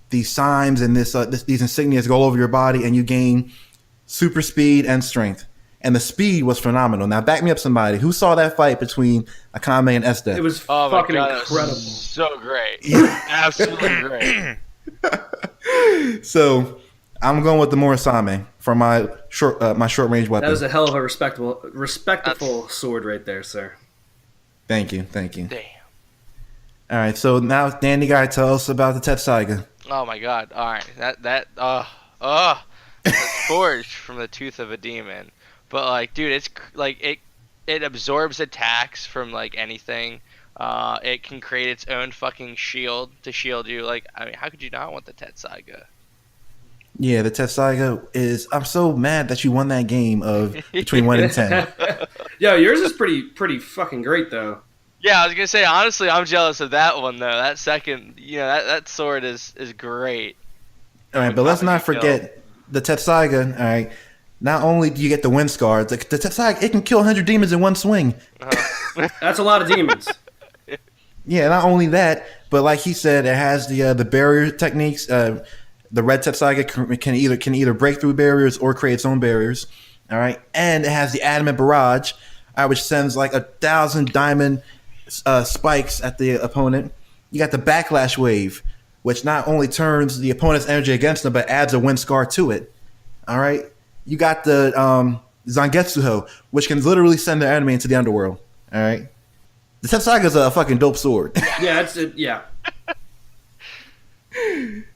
Speaker 2: these signs and these insignias go all over your body, and you gain super speed and strength. And the speed was phenomenal. Now, back me up, somebody who saw that fight between Akame and Esda.
Speaker 3: It was
Speaker 4: fucking
Speaker 3: incredible.
Speaker 4: So great. Absolutely great.
Speaker 2: So I'm going with the Morasame for my short range weapon.
Speaker 3: That was a hell of a respectable sword right there, sir.
Speaker 2: Thank you.
Speaker 4: Damn.
Speaker 2: All right, so now Danny guy, tell us about the Tetsaiga.
Speaker 4: Oh my god. All right. It's forged from the tooth of a demon. But like, dude, it's like it absorbs attacks from like anything. It can create its own fucking shield to shield you. Like, I mean, how could you not want the Tetsaiga?
Speaker 2: Yeah, the Tetsaiga is. I'm so mad that you won that game of between 1 and 10.
Speaker 3: Yo, yours is pretty fucking great though.
Speaker 4: Yeah, I was gonna say, honestly, I'm jealous of that one though. That second, that sword is great.
Speaker 2: All right, but let's not forget the Tetsaiga. All right, not only do you get the wind scar, the Tetsaiga, it can kill 100 demons in one swing.
Speaker 3: That's a lot of demons.
Speaker 2: Yeah, not only that, but like he said, it has the barrier techniques. The red Tetsaiga can either break through barriers or create its own barriers. All right, and it has the adamant barrage, which sends like 1,000 diamond spikes at the opponent. You got the backlash wave, which not only turns the opponent's energy against them, but adds a wind scar to it. All right, you got the Zangetsuho, which can literally send their enemy into the underworld. All right, the Tetsaiga is a fucking dope sword.
Speaker 3: Yeah, yeah.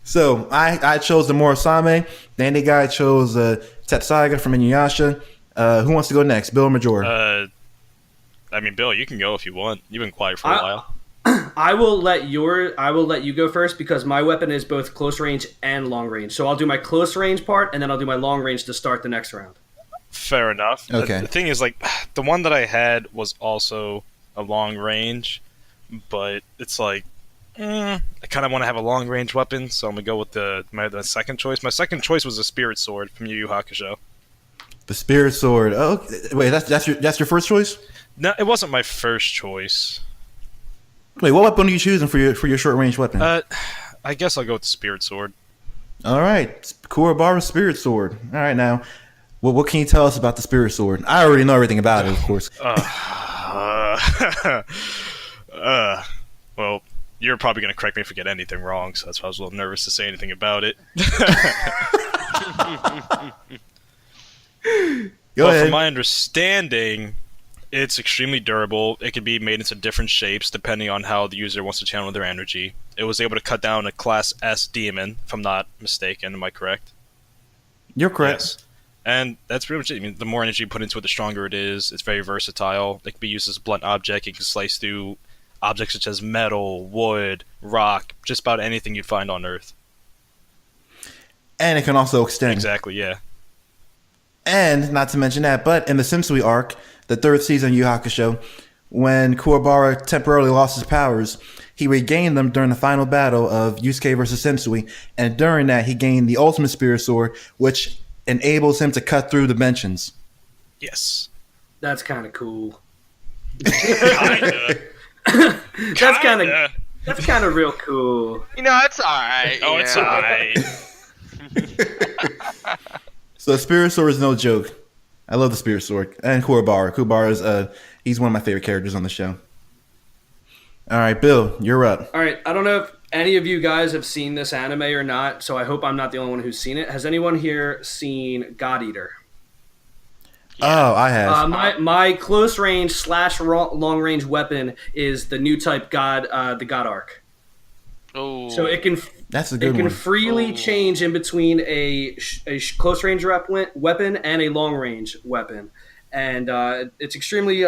Speaker 2: So I chose the Morasame. Danny guy chose Tetsaiga from Inuyasha. Who wants to go next, Bill or Major?
Speaker 5: I mean, Bill, you can go if you want. You've been quiet for a while.
Speaker 3: I will let you go first because my weapon is both close range and long range. So I'll do my close range part and then I'll do my long range to start the next round.
Speaker 5: Fair enough.
Speaker 2: Okay.
Speaker 5: The thing is, like, the one that I had was also a long range, but it's like I kind of want to have a long range weapon, so I'm gonna go with the second choice. My second choice was a spirit sword from Yu Yu Hakusho.
Speaker 2: The spirit sword. Oh, wait, that's your first choice?
Speaker 5: No, it wasn't my first choice.
Speaker 2: Wait, what weapon are you choosing for your short range weapon?
Speaker 5: I guess I'll go with the spirit sword.
Speaker 2: All right, Kuwabara's spirit sword. All right, now, what can you tell us about the spirit sword? I already know everything about it, of course.
Speaker 5: Well, you're probably gonna correct me if I get anything wrong, so that's why I was a little nervous to say anything about it.
Speaker 2: Go ahead.
Speaker 5: From my understanding, it's extremely durable. It can be made into different shapes depending on how the user wants to channel their energy. It was able to cut down a Class S demon, if I'm not mistaken. Am I correct?
Speaker 2: You're correct.
Speaker 5: Yes. And that's pretty much it. I mean, the more energy you put into it, the stronger it is. It's very versatile. It can be used as a blunt object. It can slice through objects such as metal, wood, rock, just about anything you'd find on Earth.
Speaker 2: And it can also extend.
Speaker 5: Exactly, yeah.
Speaker 2: And not to mention that, but in the Sensui arc, the third season of Yu Yu Hakusho, when Kuwabara temporarily lost his powers, he regained them during the final battle of Yusuke versus Sensui, and during that he gained the ultimate spirit sword, which enables him to cut through dimensions.
Speaker 5: Yes.
Speaker 3: That's kind of cool.
Speaker 5: Kinda.
Speaker 3: That's kind of real cool.
Speaker 4: You know, it's alright.
Speaker 5: Oh, it's alright.
Speaker 2: So the spirit sword is no joke. I love the spirit sword. And Kuwabara. Kuwabara is he's one of my favorite characters on the show. All right, Bill, you're up.
Speaker 3: All right, I don't know if any of you guys have seen this anime or not, so I hope I'm not the only one who's seen it. Has anyone here seen God Eater?
Speaker 2: Yeah. Oh, I have.
Speaker 3: My close range / long range weapon is the new type God, the God Arc.
Speaker 4: Oh,
Speaker 3: so it can.
Speaker 2: That's a good one.
Speaker 3: It can freely change in between a close range weapon and a long range weapon, and it's extremely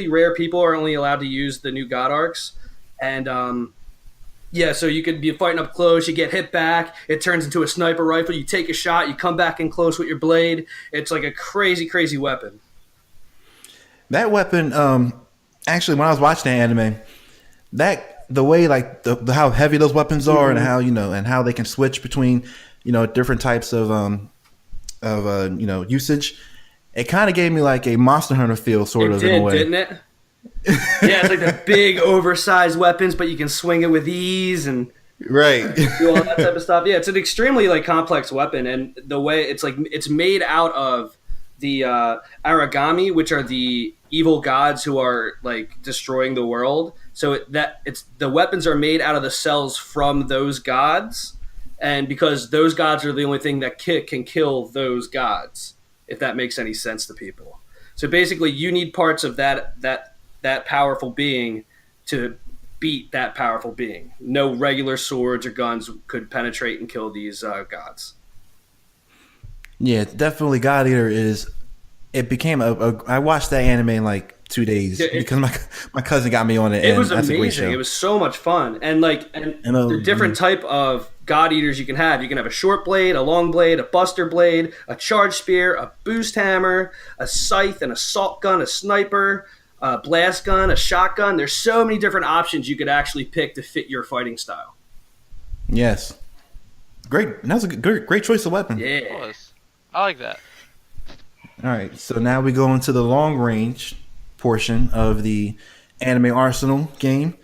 Speaker 3: rare. People are only allowed to use the new God Arcs, and yeah, so you could be fighting up close, you get hit back, it turns into a sniper rifle, you take a shot, you come back in close with your blade. It's like a crazy weapon.
Speaker 2: That weapon, actually, when I was watching the anime, the way like the how heavy those weapons are, and how and how they can switch between different types of usage, it kind of gave me like a Monster Hunter feel, sort of, in a way,
Speaker 3: didn't it? Yeah, it's like the big oversized weapons, but you can swing it with ease and
Speaker 2: right,
Speaker 3: do all that type of stuff. Yeah, it's an extremely complex weapon, and the way it's made out of the Aragami, which are the evil gods who are destroying the world. So the weapons are made out of the cells from those gods, and because those gods are the only thing that can kill those gods, if that makes any sense to people. So basically, you need parts of that powerful being to beat that powerful being. No regular swords or guns could penetrate and kill these gods.
Speaker 2: Yeah, definitely. God Eater is. It became I watched that anime in 2 days because my cousin got me on it.
Speaker 3: It was
Speaker 2: that's
Speaker 3: amazing.
Speaker 2: A great show.
Speaker 3: It was so much fun, and the different type of God Eaters you can have. You can have a short blade, a long blade, a buster blade, a charge spear, a boost hammer, a scythe, an assault gun, a sniper, a blast gun, a shotgun. There's so many different options you could actually pick to fit your fighting style.
Speaker 2: Yes, great. That was a great choice of weapon.
Speaker 3: Yeah,
Speaker 4: I like that.
Speaker 2: All right, so now we go into the long range portion of the Anime Arsenal game.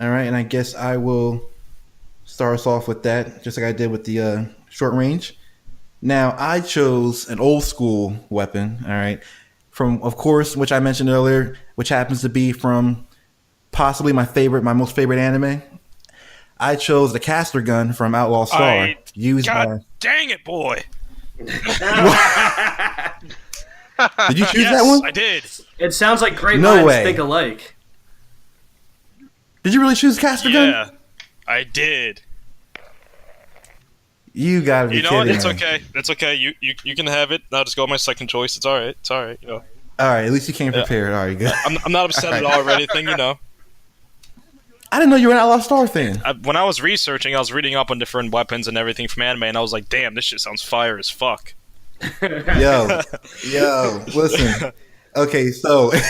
Speaker 2: All right, and I guess I will start us off with that, just like I did with the short range. Now, I chose an old school weapon, all right, from, of course, which I mentioned earlier, which happens to be from possibly my most favorite anime. I chose the caster gun from Outlaw Star.
Speaker 5: Dang it, boy.
Speaker 2: Did you choose that one?
Speaker 5: I did.
Speaker 3: It sounds like great minds think alike.
Speaker 2: Did you really choose caster gun?
Speaker 5: Yeah, I did.
Speaker 2: You gotta be kidding me.
Speaker 5: It's okay. It's okay. You can have it. I'll just go with my second choice. It's all right. It's all right.
Speaker 2: All right. At least you came prepared. All right, good.
Speaker 5: I'm not upset at all or anything.
Speaker 2: I didn't know you were an Outlaw Star fan.
Speaker 5: When I was researching, I was reading up on different weapons and everything from anime, and I was like, "Damn, this shit sounds fire as fuck."
Speaker 2: Yo, listen. Okay, so the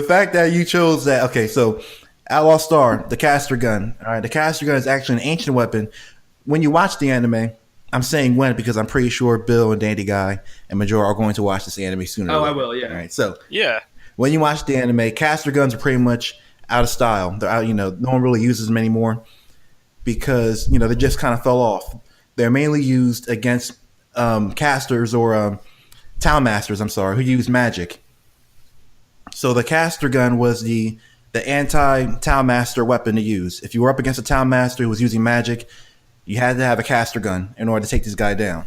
Speaker 2: fact that you chose that. Okay, so Outlaw Star, the caster gun. All right, the caster gun is actually an ancient weapon. When you watch the anime, I'm saying when because I'm pretty sure Bill and Dandy Guy and Majora are going to watch this anime sooner.
Speaker 3: Oh,
Speaker 2: or
Speaker 3: I
Speaker 2: later.
Speaker 3: will, yeah.
Speaker 2: All right, so
Speaker 5: Yeah.
Speaker 2: when you watch the anime, caster guns are pretty much out of style. They're out, no one really uses them anymore because they just kind of fell off. They're mainly used against casters or town masters. I'm sorry, who use magic. So the caster gun was the anti-town master weapon to use. If you were up against a town master who was using magic, you had to have a caster gun in order to take this guy down.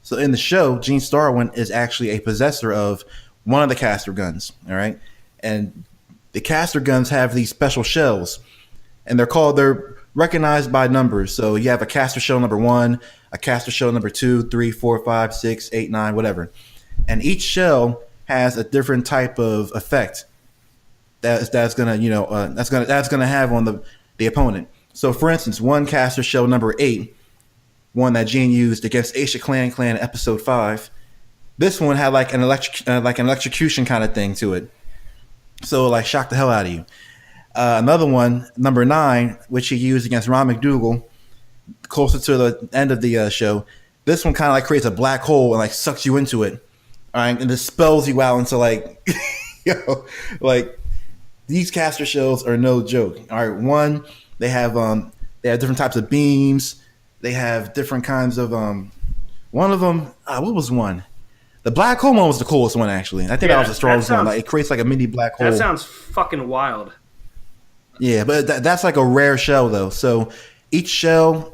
Speaker 2: So in the show, Gene Starwind is actually a possessor of one of the caster guns. All right, and the caster guns have these special shells, and they're recognized by numbers. So you have a caster shell number 1, a caster shell number 2, 3, 4, 5, 6, 8, 9, whatever, and each shell has a different type of effect that's gonna have on the opponent. So, for instance, one caster shell number 8, one that Gene used against Aisha Clan episode 5. This one had like an electrocution kind of thing to it, so like shock the hell out of you. Another one, number 9, which he used against Ron McDougal, closer to the end of the show. This one kind of like creates a black hole and like sucks you into it, all right, and dispels you out into like, like these caster shells are no joke. All right, one. They have different types of beams. They have different kinds of one of them. What was one? The black hole one was the coolest one actually. I think that was the strongest one. Like it creates like a mini black hole.
Speaker 3: That sounds fucking wild.
Speaker 2: Yeah, but that's like a rare shell though. So each shell,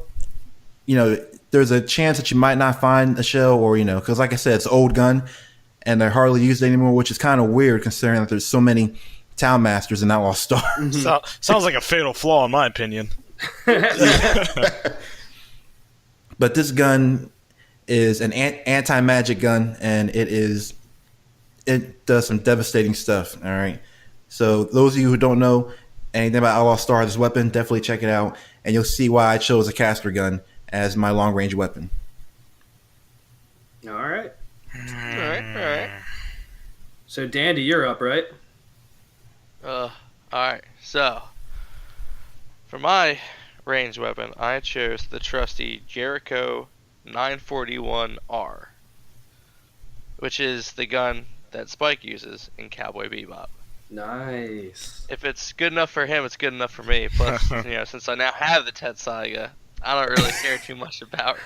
Speaker 2: there's a chance that you might not find a shell, or because like I said, it's an old gun and they're hardly used anymore, which is kind of weird considering that there's so many Town Masters and Outlaw Star.
Speaker 5: Sounds like a fatal flaw in my opinion.
Speaker 2: But this gun is an anti-magic gun, and it does some devastating stuff. All right. So those of you who don't know anything about Outlaw Star, this weapon, definitely check it out, and you'll see why I chose a caster gun as my long-range weapon.
Speaker 3: All right.
Speaker 4: All right.
Speaker 3: So, Dandy, you're up, right?
Speaker 4: Alright, so for my range weapon, I chose the trusty Jericho 941R, which is the gun that Spike uses in Cowboy Bebop.
Speaker 3: Nice.
Speaker 4: If it's good enough for him, it's good enough for me. Plus, since I now have the Tetsaiga, I don't really care too much about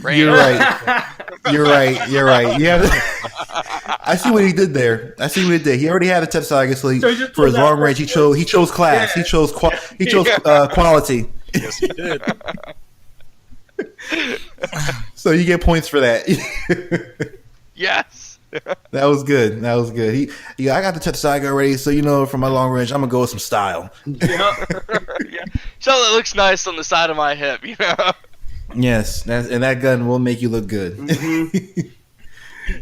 Speaker 4: range.
Speaker 2: You're right. You're right. Yeah. I see what he did there. He already had a Tetsaiga, so for his long range, he chose class. Yeah. He chose quality.
Speaker 5: Yes, he did.
Speaker 2: So you get points for that.
Speaker 4: Yes.
Speaker 2: That was good. I got the Tetsaiga already, so for my long range, I'm gonna go with some style.
Speaker 4: Yeah. So it looks nice on the side of my hip,
Speaker 2: Yes, and that gun will make you look good. Mm-hmm.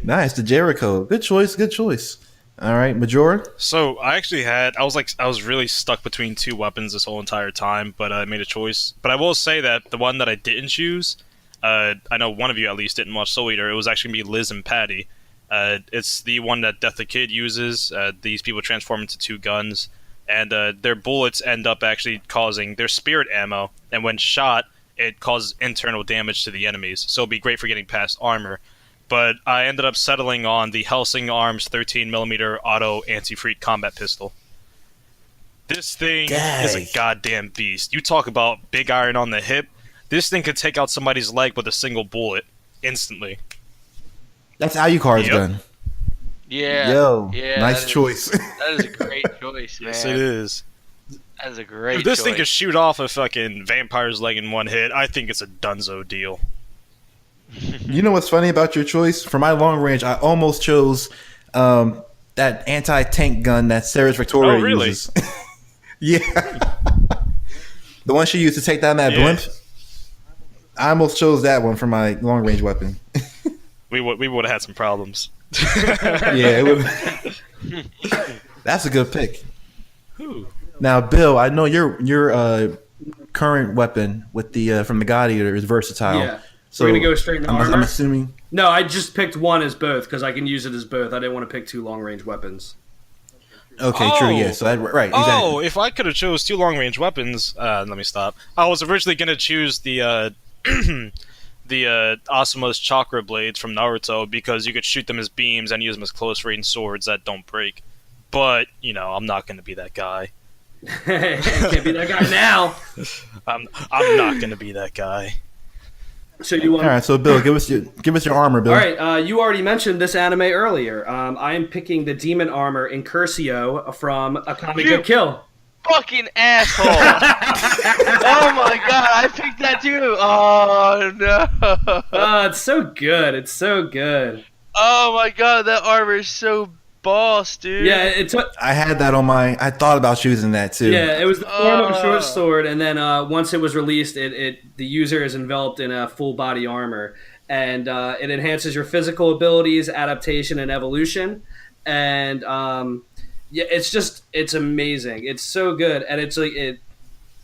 Speaker 2: Nice, the Jericho. Good choice. All right, Majora.
Speaker 5: So I was really stuck between two weapons this whole entire time, but I made a choice. But I will say that the one that I didn't choose, I know one of you at least didn't watch Soul Eater. It was actually gonna be Liz and Patty. It's the one that Death the Kid uses. These people transform into two guns, and their bullets end up actually causing their spirit ammo, and when shot, it causes internal damage to the enemies. So it'd be great for getting past armor. But I ended up settling on the Helsing Arms 13mm auto anti-freak combat pistol. This thing is a goddamn beast. You talk about big iron on the hip. This thing could take out somebody's leg with a single bullet instantly.
Speaker 2: That's Alucard's gun.
Speaker 4: Yeah.
Speaker 2: Nice choice.
Speaker 4: That is a great choice, man.
Speaker 5: Yes, it is.
Speaker 4: That is a great
Speaker 5: If this
Speaker 4: choice.
Speaker 5: thing could shoot off a fucking vampire's leg in one hit, I think it's a dunzo deal.
Speaker 2: You know what's funny about your choice? For my long range, I almost chose that anti-tank gun that Sarah's Victoria uses. Yeah. The one she used to take down that blimp. I almost chose that one for my long range weapon.
Speaker 5: We would have had some problems.
Speaker 2: Yeah, it would. That's a good pick. Now, Bill, I know your current weapon with the from the God Eater is versatile.
Speaker 3: Yeah.
Speaker 2: So
Speaker 3: we're gonna go straight into armor.
Speaker 2: I'm assuming.
Speaker 3: No, I just picked one as both because I can use it as both. I didn't want to pick two long range weapons.
Speaker 2: Okay, true. Yeah. So right. Exactly.
Speaker 5: Oh, if I could have chose 2 long range weapons, let me stop. I was originally gonna choose the Asuma's chakra blades from Naruto because you could shoot them as beams and use them as close range swords that don't break. But I'm not gonna be that guy.
Speaker 3: Can't be that guy now.
Speaker 5: I'm not gonna be that guy.
Speaker 3: So you want?
Speaker 2: All right. So Bill, give us your armor, Bill.
Speaker 3: All right, you already mentioned this anime earlier. I am picking the demon armor Incursio from Akame ga Kill.
Speaker 4: Fucking asshole! Oh my god, I picked that too. Oh no!
Speaker 3: It's so good. It's so good.
Speaker 4: Oh my god, that armor is so boss, dude.
Speaker 3: Yeah, it took.
Speaker 2: I had that on my. I thought about choosing that too.
Speaker 3: Yeah, it was the form of a short sword, and then once it was released, the user is enveloped in a full body armor, and it enhances your physical abilities, adaptation, and evolution. And yeah, it's amazing. It's so good, and it's like it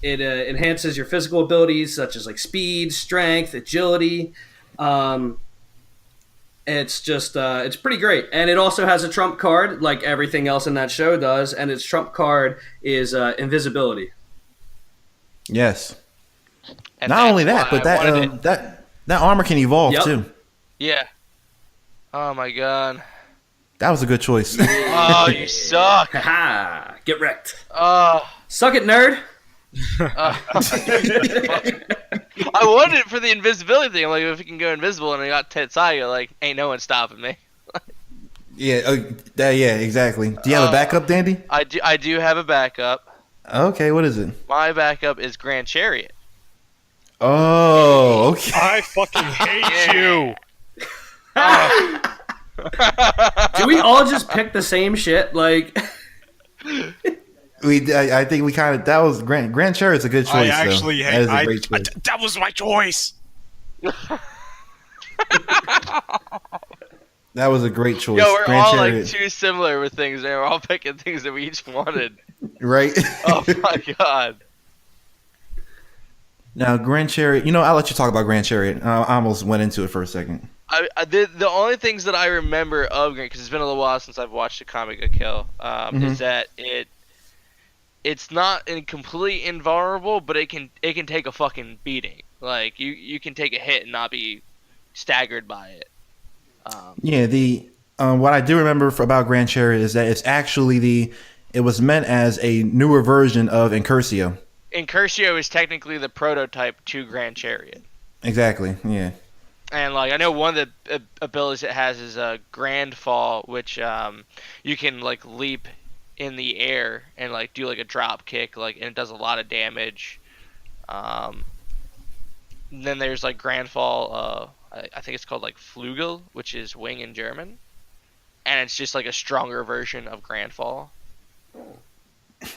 Speaker 3: enhances your physical abilities such as like speed, strength, agility. It's just it's pretty great, and it also has a trump card like everything else in that show does, and its trump card is invisibility.
Speaker 2: Yes.
Speaker 4: And
Speaker 2: Not
Speaker 4: that's
Speaker 2: only that,
Speaker 4: why
Speaker 2: but
Speaker 4: I wanted it.
Speaker 2: that armor can evolve
Speaker 3: Yep.
Speaker 2: too.
Speaker 4: Yeah. Oh my god.
Speaker 2: That was a good choice.
Speaker 4: Oh, you suck.
Speaker 3: Haha! Get wrecked.
Speaker 4: Oh.
Speaker 3: Suck it, nerd.
Speaker 4: I wanted it for the invisibility thing. I'm like, if you can go invisible and I got Tetsuya, like, ain't no one stopping me.
Speaker 2: Yeah. Yeah. Exactly. Do you have a backup, Dandy?
Speaker 4: I do have a backup.
Speaker 2: Okay. What is it?
Speaker 4: My backup is Grand Chariot.
Speaker 2: Oh. Okay.
Speaker 5: I fucking hate you.
Speaker 3: Do we all just pick the same shit? Like,
Speaker 2: I think we kind of that was Grand Chariot's a good choice.
Speaker 5: I actually
Speaker 2: though.
Speaker 5: hate.
Speaker 2: That is a great choice.
Speaker 5: That was my choice.
Speaker 2: That was a great choice.
Speaker 4: Yo, we're
Speaker 2: Grand
Speaker 4: all
Speaker 2: Chariot.
Speaker 4: like too similar with things. We're all picking things that we each wanted.
Speaker 2: Right.
Speaker 4: Oh my god.
Speaker 2: Now, Grand Chariot. I'll let you talk about Grand Chariot. I almost went into it for a second.
Speaker 4: The only things that I remember of Grand, because it's been a little while since I've watched Akame ga Kill, is that it's not completely invulnerable, but it can take a fucking beating. Like you can take a hit and not be staggered by it.
Speaker 2: What I do remember about Grand Chariot is that it's actually it was meant as a newer version of Incursio.
Speaker 4: Incursio is technically the prototype to Grand Chariot.
Speaker 2: Exactly. Yeah.
Speaker 4: And like I know one of the abilities it has is a Grand Fall, which you can like leap in the air and like do like a drop kick, like, and it does a lot of damage. Then there's like Grand Fall. I think it's called like Flügel, which is wing in German, and it's just like a stronger version of Grand Fall.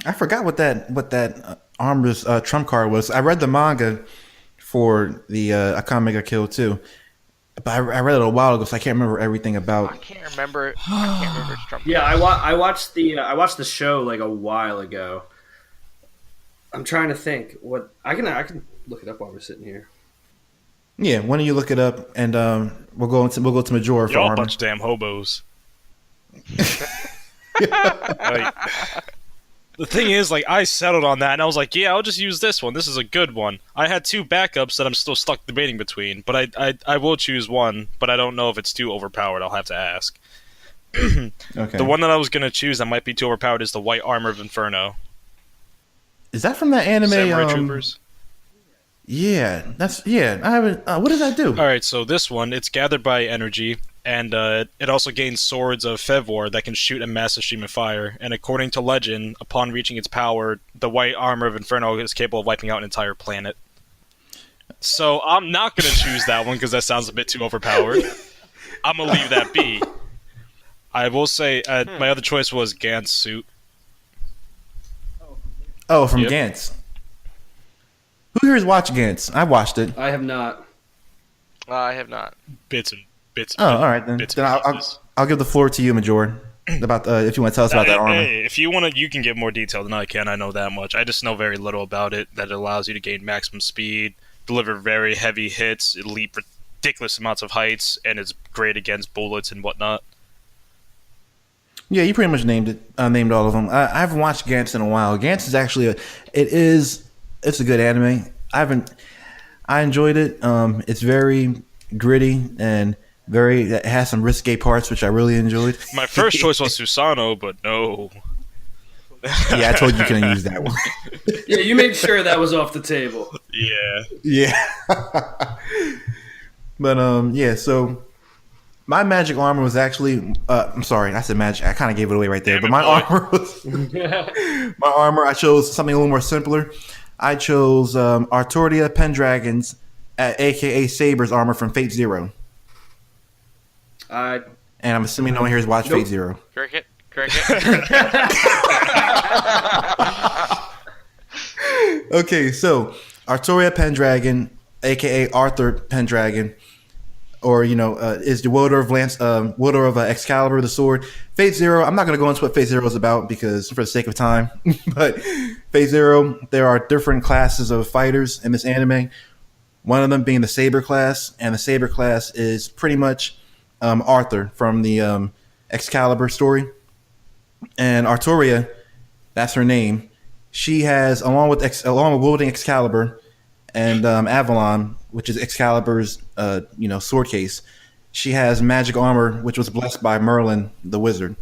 Speaker 2: I forgot what that armor's trump card was. I read the manga for the Akame ga Kill too, but I read it a while ago, so I can't remember everything about.
Speaker 4: I can't remember its trump
Speaker 3: yeah,
Speaker 4: card.
Speaker 3: I watched the show like a while ago. I'm trying to think what I can look it up while we're sitting here.
Speaker 2: Yeah, why don't you look it up, and we'll go to Majora for
Speaker 5: Y'all a
Speaker 2: armor.
Speaker 5: bunch of damn hobos. Like, the thing is, like, I settled on that, and I was like, yeah, I'll just use this one. This is a good one. I had 2 backups that I'm still stuck debating between, but I will choose one, but I don't know if it's too overpowered. I'll have to ask.
Speaker 2: Okay.
Speaker 5: The one that I was going to choose that might be too overpowered is the White Armor of Inferno.
Speaker 2: Is that from that anime?
Speaker 5: Samurai Troopers.
Speaker 2: Yeah, I haven't. What does that do?
Speaker 5: All right, so this one, it's gathered by energy, and it also gains swords of Fevor that can shoot a massive stream of fire. And according to legend, upon reaching its power, the White Armor of Inferno is capable of wiping out an entire planet. So I'm not going to choose that one because that sounds a bit too overpowered. I'm going to leave that be. I will say my other choice was Gantz suit.
Speaker 2: Oh, from
Speaker 5: Yep.
Speaker 2: Gantz. Who here has watched Gantz? I watched it.
Speaker 3: I have not.
Speaker 4: I have not.
Speaker 5: Bits and bits.
Speaker 2: Oh, all right then.
Speaker 5: Bits
Speaker 2: Then
Speaker 5: and pieces.
Speaker 2: I'll give the floor to you, Major, about if you want to tell us about that armor.
Speaker 5: Hey, if you want to, you can give more detail than I can. I know that much. I just know very little about it. That it allows you to gain maximum speed, deliver very heavy hits, leap ridiculous amounts of heights, and is great against bullets and whatnot.
Speaker 2: Yeah, you pretty much named all of them. I haven't watched Gantz in a while. Gantz is actually it's a good anime. I enjoyed it. It's very gritty and it has some risque parts, which I really enjoyed.
Speaker 5: My first choice was Susano, but no.
Speaker 2: Yeah, I told you couldn't use that one.
Speaker 3: Yeah, you made sure that was off the table.
Speaker 5: Yeah.
Speaker 2: Yeah. But yeah, so my magic armor was actually I'm sorry, I said magic. I kind of gave it away right there. But my armor was I chose something a little more simpler. I chose Artoria Pendragon's aka Saber's armor from Fate Zero. And I'm assuming no one here has watched Fate Zero.
Speaker 4: Cricket.
Speaker 2: Okay, so Artoria Pendragon, aka Arthur Pendragon, or is the wielder of Excalibur, the sword. Fate Zero. I'm not going to go into what Fate Zero is about because for the sake of time, but Fate Zero, there are different classes of fighters in this anime. One of them being the Saber class, and the Saber class is pretty much Arthur from the Excalibur story. And Artoria, that's her name. She has, along with wielding Excalibur and Avalon, which is Excalibur's sword case, she has magic armor, which was blessed by Merlin, the wizard.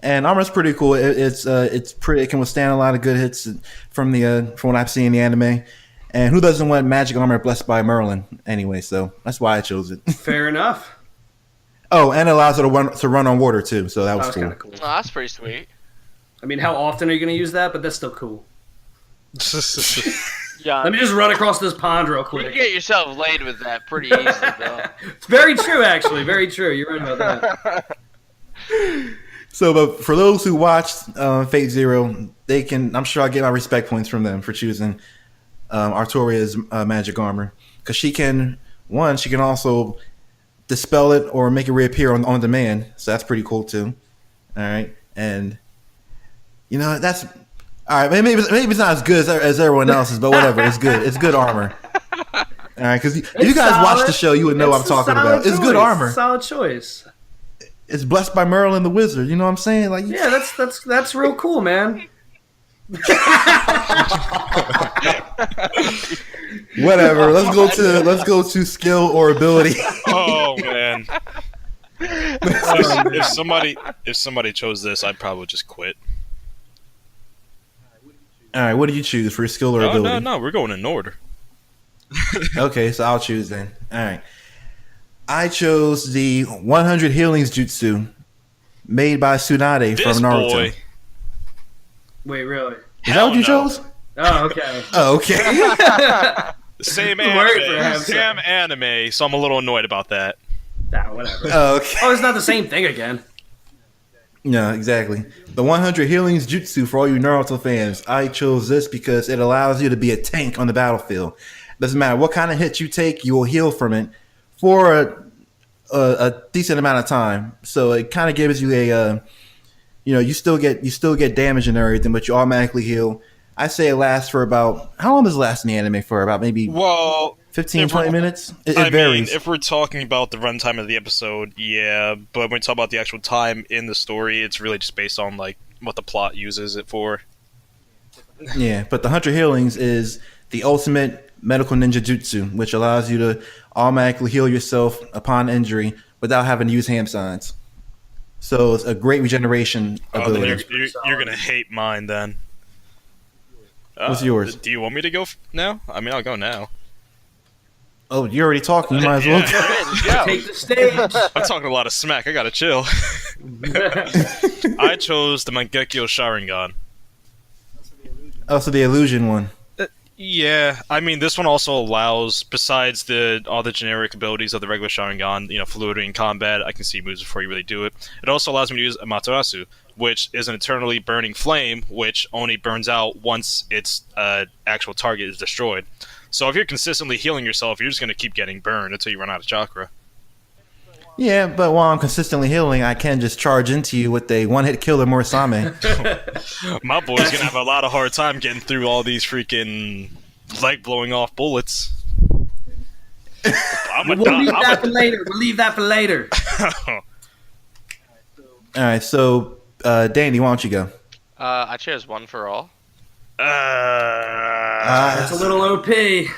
Speaker 2: And armor's pretty cool. It's pretty. It can withstand a lot of good hits from what I've seen in the anime. And who doesn't want magic armor blessed by Merlin anyway? So that's why I chose it.
Speaker 3: Fair enough.
Speaker 2: Oh, and it allows her to run on water too. So that was cool.
Speaker 3: Kind of cool.
Speaker 4: Oh, that's pretty sweet.
Speaker 3: I mean, how often are you going to use that? But that's still cool.
Speaker 4: Yeah.
Speaker 3: Let me just run across this pond real
Speaker 4: You
Speaker 3: quick.
Speaker 4: can get yourself laid with that pretty easily, though.
Speaker 3: It's very true, actually. Very true. You're right about that.
Speaker 2: So, but for those who watched Fate Zero, I'm sure I'll get my respect points from them for choosing Artoria's magic armor, because she can also dispel it or make it reappear on demand. So that's pretty cool too. All right, and that's all right. Maybe it's not as good as everyone else's, but whatever. It's good. It's good armor. All right, because if you guys watch the show, you would know what I'm talking about. It's good armor.
Speaker 3: Solid choice.
Speaker 2: It's blessed by Merlin the wizard. You know what I'm saying? Like,
Speaker 3: yeah, that's real cool, man.
Speaker 2: Whatever. Let's go to skill or ability.
Speaker 5: Oh man. If somebody chose this, I'd probably just quit.
Speaker 2: All right, what do you choose for skill or ability?
Speaker 5: No, we're going in order.
Speaker 2: Okay, so I'll choose then. All right. I chose the 100 Healings Jutsu made by Tsunade from Naruto.
Speaker 5: Boy.
Speaker 3: Wait, really?
Speaker 2: Is that what you chose?
Speaker 3: Oh, okay.
Speaker 2: Oh, okay.
Speaker 5: Same anime, so I'm a little annoyed about that.
Speaker 3: Nah, whatever.
Speaker 2: Oh, okay.
Speaker 3: Oh, it's not the same thing again.
Speaker 2: No, exactly. The 100 Healings Jutsu for all you Naruto fans. I chose this because it allows you to be a tank on the battlefield. Doesn't matter what kind of hit you take, you will heal from it for a decent amount of time. So it kind of gives you you still get damage and everything, but you automatically heal. I say it lasts for about, how long does it last in the anime for? About maybe 15, 20 minutes? It varies.
Speaker 5: Mean, if we're talking about the runtime of the episode, yeah, but when we talk about the actual time in the story, it's really just based on like what the plot uses it for.
Speaker 2: Yeah, but the 100 Healings is the ultimate medical ninja jutsu, which allows you to automatically heal yourself upon injury without having to use hand signs. So it's a great regeneration ability.
Speaker 5: You're going to hate mine then.
Speaker 2: What's yours?
Speaker 5: Do you want me to go now? I mean, I'll go now.
Speaker 2: Oh, you're already talking. You might as well
Speaker 3: go. Take the stage.
Speaker 5: I'm talking a lot of smack. I gotta chill. I chose the Mangekyo Sharingan.
Speaker 2: Oh, so the illusion one.
Speaker 5: Yeah, I mean, this one also allows, besides all the generic abilities of the regular Sharingan, fluidity in combat, I can see moves before you really do it. It also allows me to use Amaterasu, which is an eternally burning flame, which only burns out once its actual target is destroyed. So if you're consistently healing yourself, you're just going to keep getting burned until you run out of chakra.
Speaker 2: Yeah, but while I'm consistently healing, I can just charge into you with a one-hit killer Morisame.
Speaker 5: My boy's going to have a lot of hard time getting through all these freaking leg-blowing off bullets.
Speaker 3: We'll leave that for later.
Speaker 2: All All right, so Danny, why don't you go?
Speaker 4: I chose One for All.
Speaker 3: It's a little OP. It's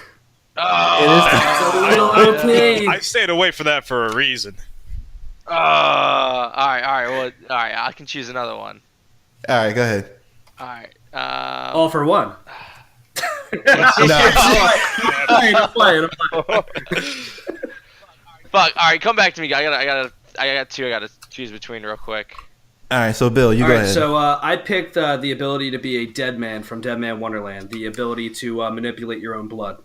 Speaker 4: Oh,
Speaker 3: a little OP.
Speaker 5: I stayed away from that for a reason.
Speaker 4: all right. Well, all right. I can choose another one.
Speaker 2: All right, go ahead.
Speaker 4: All right.
Speaker 3: All for one. I'm playing.
Speaker 4: Fuck. All right, come back to me. I got two. I gotta choose between real quick.
Speaker 2: All right, so Bill, you
Speaker 3: All
Speaker 2: go
Speaker 3: right,
Speaker 2: ahead.
Speaker 3: so I picked the ability to be a dead man from Dead Man Wonderland. The ability to manipulate your own blood.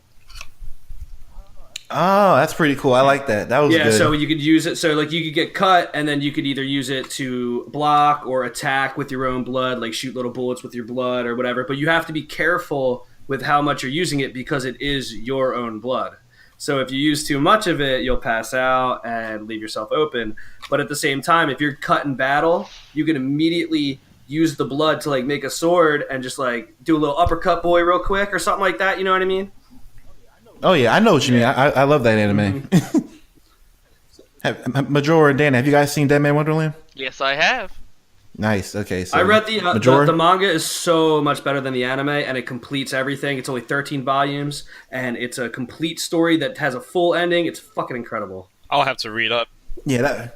Speaker 2: Oh, that's pretty cool. I like that. That was
Speaker 3: Yeah,
Speaker 2: good.
Speaker 3: so you could use it. So like you could get cut, and then you could either use it to block or attack with your own blood, like shoot little bullets with your blood or whatever. But you have to be careful with how much you're using it because it is your own blood. So if you use too much of it, you'll pass out and leave yourself open. But at the same time, if you're cut in battle, you can immediately use the blood to like make a sword and just like do a little uppercut boy real quick or something like that. You know what I mean?
Speaker 2: Oh yeah, I know what you mean. I love that anime. Majora and Danny, have you guys seen Dead Man Wonderland?
Speaker 4: Yes, I have.
Speaker 2: Nice. Okay, so
Speaker 3: I read the
Speaker 2: Majora?
Speaker 3: manga is so much better than the anime, and it completes everything. It's only 13 volumes, and it's a complete story that has a full ending. It's fucking incredible.
Speaker 5: I'll have to read up.
Speaker 2: Yeah,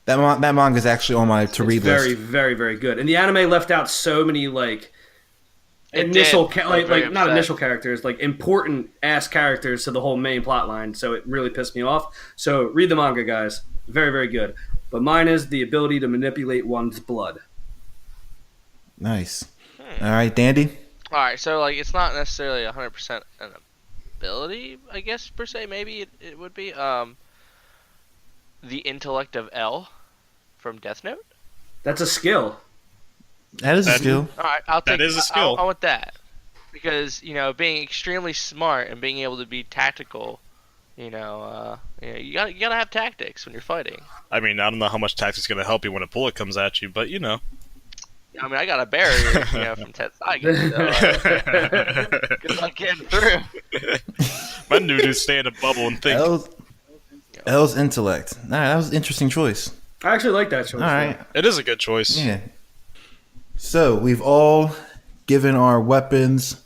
Speaker 2: that manga is actually on my to read
Speaker 3: Very,
Speaker 2: list.
Speaker 3: very, very good. And the anime left out so many like
Speaker 4: It
Speaker 3: initial
Speaker 4: did.
Speaker 3: like
Speaker 4: Very
Speaker 3: not
Speaker 4: upset.
Speaker 3: initial characters, like important ass characters to the whole main plot line. So it really pissed me off. So read the manga, guys. Very, very good. But mine is the ability to manipulate one's blood.
Speaker 2: Nice. All right, Dandy.
Speaker 4: All right, so like it's not necessarily 100% an ability, I guess per se. Maybe it would be the intellect of L from Death Note.
Speaker 3: That's a skill.
Speaker 2: That is a
Speaker 5: That-
Speaker 2: skill.
Speaker 4: All right, I'll take
Speaker 5: That is a skill.
Speaker 4: I want that because being extremely smart and being able to be tactical. You gotta have tactics when you're fighting.
Speaker 5: I mean, I don't know how much tactics is going to help you when a bullet comes at you, but you know.
Speaker 4: I mean, I got a barrier, from Tetsaiga, so good luck getting through.
Speaker 5: My dude is stay in a bubble and think.
Speaker 2: L's intellect. Nah, that was an interesting choice.
Speaker 3: I actually like that choice.
Speaker 2: All right.
Speaker 5: It is a good choice.
Speaker 2: Yeah. So we've all given our weapons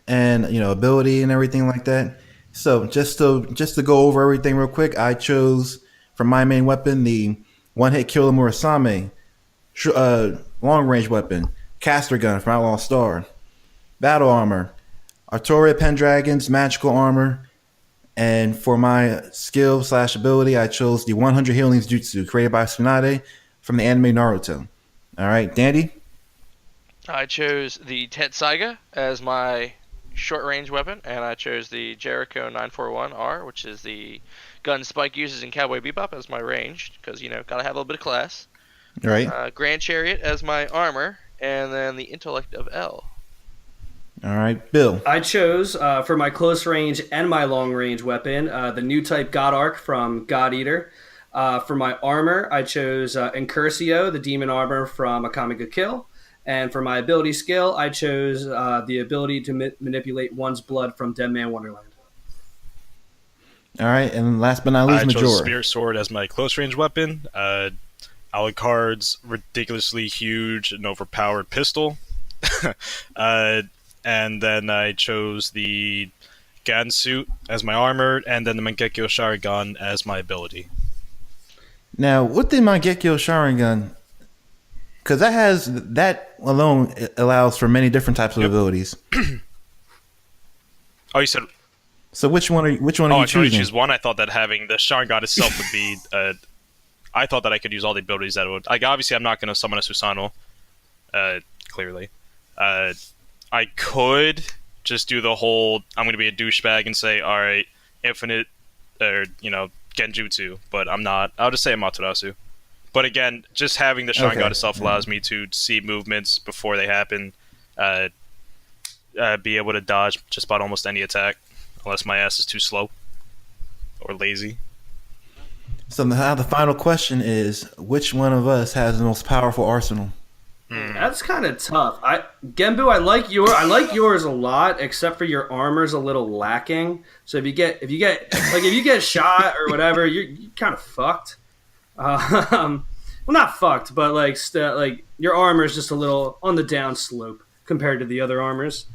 Speaker 2: and ability and everything like that. So just to go over everything real quick, I chose for my main weapon the one-hit killer Murasame, long-range weapon, caster gun from Outlaw Star, battle armor, Artoria Pendragon's magical armor, and for my skill / ability, I chose the 100 healing jutsu created by Tsunade from the anime Naruto. All right, Dandy.
Speaker 4: I chose the Tetsaiga as my short-range weapon, and I chose the Jericho 941R, which is the gun Spike uses in Cowboy Bebop, as my range, because, gotta have a little bit of class.
Speaker 2: All right.
Speaker 4: Grand Chariot as my armor, and then the Intellect of L.
Speaker 2: All right, Bill.
Speaker 3: I chose for my close range and my long range weapon the new type God Arc from God Eater. For my armor, I chose Incursio, the demon armor from Akame ga Kill. And for my ability skill, I chose the ability to manipulate one's blood from Dead Man Wonderland.
Speaker 2: All right, and last but not least,
Speaker 5: I chose
Speaker 2: Majora.
Speaker 5: Spirit Sword as my close range weapon. Alucard's ridiculously huge and overpowered pistol. And then I chose the Gan suit as my armor, and then the Mangekyo Sharingan as my ability.
Speaker 2: Now, what did Mangekyo Sharingan? Because that alone allows for many different types of abilities.
Speaker 5: Oh, you said.
Speaker 2: So which one are you
Speaker 5: I can only
Speaker 2: choosing?
Speaker 5: choose one. I thought that having the Sharingan itself would be. I thought that I could use all the abilities that it would. Like, obviously, I'm not going to summon a Susanoo. Clearly, I could just do the whole. I'm going to be a douchebag and say, all right, infinite, or Genjutsu. But I'm not. I'll just say Amaterasu. But again, just having the Sharingan itself allows me to see movements before they happen. Be able to dodge just about almost any attack, unless my ass is too slow or lazy.
Speaker 2: So now the final question is, which one of us has the most powerful arsenal?
Speaker 3: That's kind of tough. Genbu, I like yours a lot, except for your armor's a little lacking. So if you get shot or whatever, you're kind of fucked. well, not fucked, but like like your armor is just a little on the down slope compared to the other armors.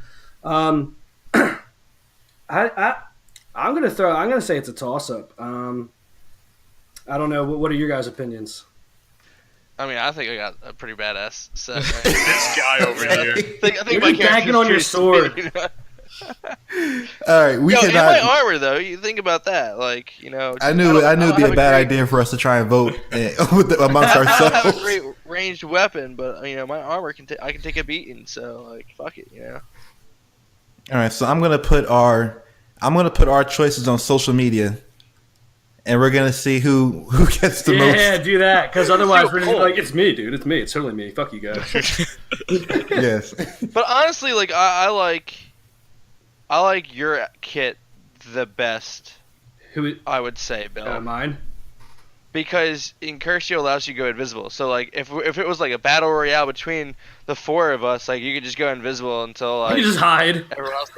Speaker 3: I'm gonna say it's a toss up. I don't know. What are your guys' opinions?
Speaker 4: I mean, I think I got a pretty badass set. Right?
Speaker 5: This guy over here.
Speaker 4: I think
Speaker 3: You're
Speaker 4: my
Speaker 3: just backing
Speaker 4: character's
Speaker 3: on your
Speaker 4: pretty
Speaker 3: sword.
Speaker 4: sweet, you know?
Speaker 2: All right, we
Speaker 4: Yo, and
Speaker 2: cannot.
Speaker 4: my armor though. You think about that, like
Speaker 2: I knew it'd be a bad idea for us to try and vote amongst
Speaker 4: I don't have a
Speaker 2: ourselves.
Speaker 4: great ranged weapon, but my armor I can take a beating. So like, fuck it,
Speaker 2: All right, so I'm gonna put our choices on social media, and we're gonna see who gets the most.
Speaker 3: Yeah, do that, because otherwise
Speaker 4: So
Speaker 3: we're just
Speaker 4: cool.
Speaker 3: like, it's me, dude. It's me. It's totally me. Fuck you guys.
Speaker 2: Yes.
Speaker 4: But honestly, like I like your kit the best.
Speaker 3: Who?
Speaker 4: I would say, Bill.
Speaker 3: Mine.
Speaker 4: Because in Curcio allows you to go invisible. So like if it was like a battle royale between the four of us, like you could just go invisible until like
Speaker 3: You just hide.
Speaker 4: everyone else.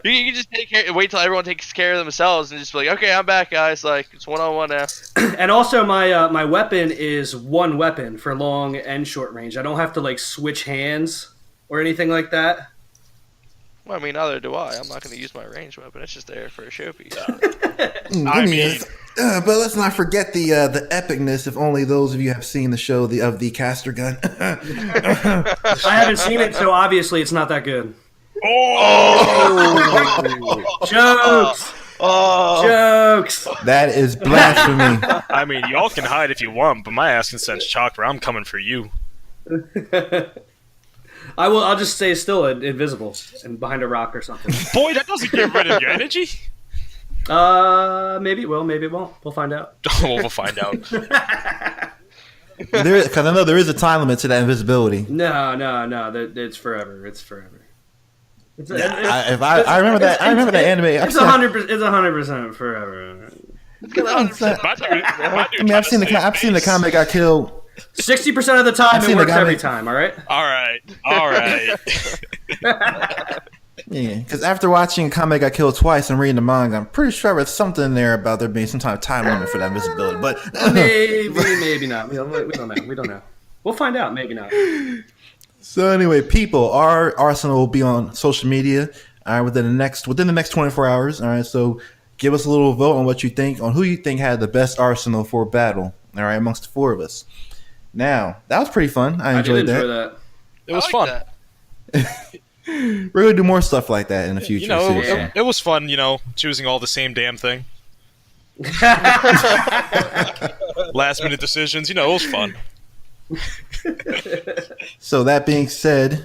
Speaker 4: You can just wait till everyone takes care of themselves and just be like, okay, I'm back, guys. Like it's 1-on-1 now.
Speaker 3: And also, my weapon is one weapon for long and short range. I don't have to like switch hands or anything like that.
Speaker 4: Well, I mean, neither do I. I'm not going to use my ranged weapon. It's just there for a showpiece.
Speaker 5: I mean,
Speaker 2: but let's not forget the epicness. If only those of you have seen the show of the caster gun.
Speaker 3: I haven't seen it, so obviously it's not that good. Jokes. Jokes.
Speaker 2: That is blasphemy.
Speaker 5: I mean, y'all can hide if you want, but my ass can sense chakra. I'm coming for you.
Speaker 3: I'll just stay still and invisible and behind a rock or something.
Speaker 5: Boy, that doesn't get rid of your energy.
Speaker 3: Maybe it will, maybe it won't. We'll find out.
Speaker 5: We'll find out.
Speaker 2: Because I know there is a time limit to that invisibility.
Speaker 3: No. It's forever. It's forever.
Speaker 2: I remember that. I remember that anime.
Speaker 3: It's 100%. It's 100% forever.
Speaker 2: I've seen the comic got killed.
Speaker 3: 60% of the time, it works every time. All right.
Speaker 5: All right.
Speaker 2: Yeah, because after watching Kame got killed twice and reading the manga, I'm pretty sure there's something in there about there being some kind of time limit for that invisibility. But
Speaker 3: maybe not. We don't know. We'll find out. Maybe not.
Speaker 2: So anyway, people, our arsenal will be on social media. All right, within the next 24 hours. All right, so give us a little vote on what you think, on who you think had the best arsenal for battle. All right, amongst the four of us. Now that was pretty fun. I enjoyed that.
Speaker 5: It was fun.
Speaker 2: We're gonna do more stuff like that in the future.
Speaker 5: It was fun. Choosing all the same damn thing. Last minute decisions. It was fun.
Speaker 2: So that being said,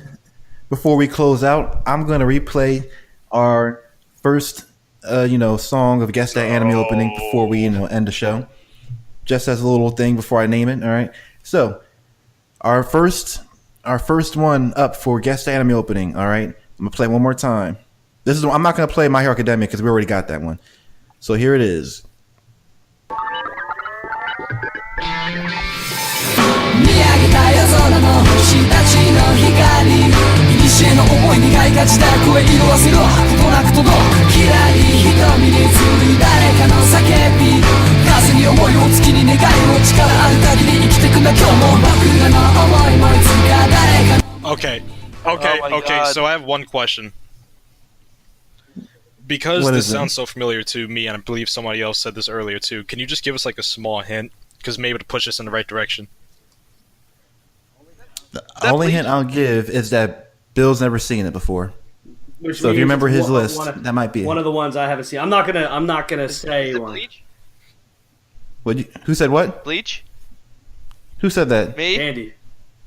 Speaker 2: before we close out, I'm gonna replay our first, song of Guess That Anime opening before we, end the show. Just as a little thing before I name it. All right. So our first one up for Guest Anime opening. All right, I'm gonna play it one more time. I'm not gonna play My Hero Academia because we already got that one. So here it is.
Speaker 10: 見上げた夜空の星たちの光古の思いにがいがちだ声色あせろことなく届くキラリ瞳に映る誰かの叫び風に思いを月に願いを力ある限り生きてくんだ今日も僕らの思いもいつか誰かの
Speaker 5: Okay.
Speaker 4: God.
Speaker 5: So I have one question. Because
Speaker 2: What
Speaker 5: this
Speaker 2: is it?
Speaker 5: sounds so familiar to me, and I believe somebody else said this earlier too, can you just give us like a small hint? Because maybe to push us in the right direction.
Speaker 2: The only hint I'll give is that Bill's never seen it before.
Speaker 3: Which
Speaker 2: So if you
Speaker 3: means
Speaker 2: remember his
Speaker 3: one-
Speaker 2: list,
Speaker 3: one of-
Speaker 2: that might be it.
Speaker 3: one of the ones I haven't seen. I'm not gonna say
Speaker 4: Is it
Speaker 3: one.
Speaker 4: Bleach?
Speaker 2: Who said what?
Speaker 4: Bleach?
Speaker 2: Who said that?
Speaker 4: Me?
Speaker 3: Andy.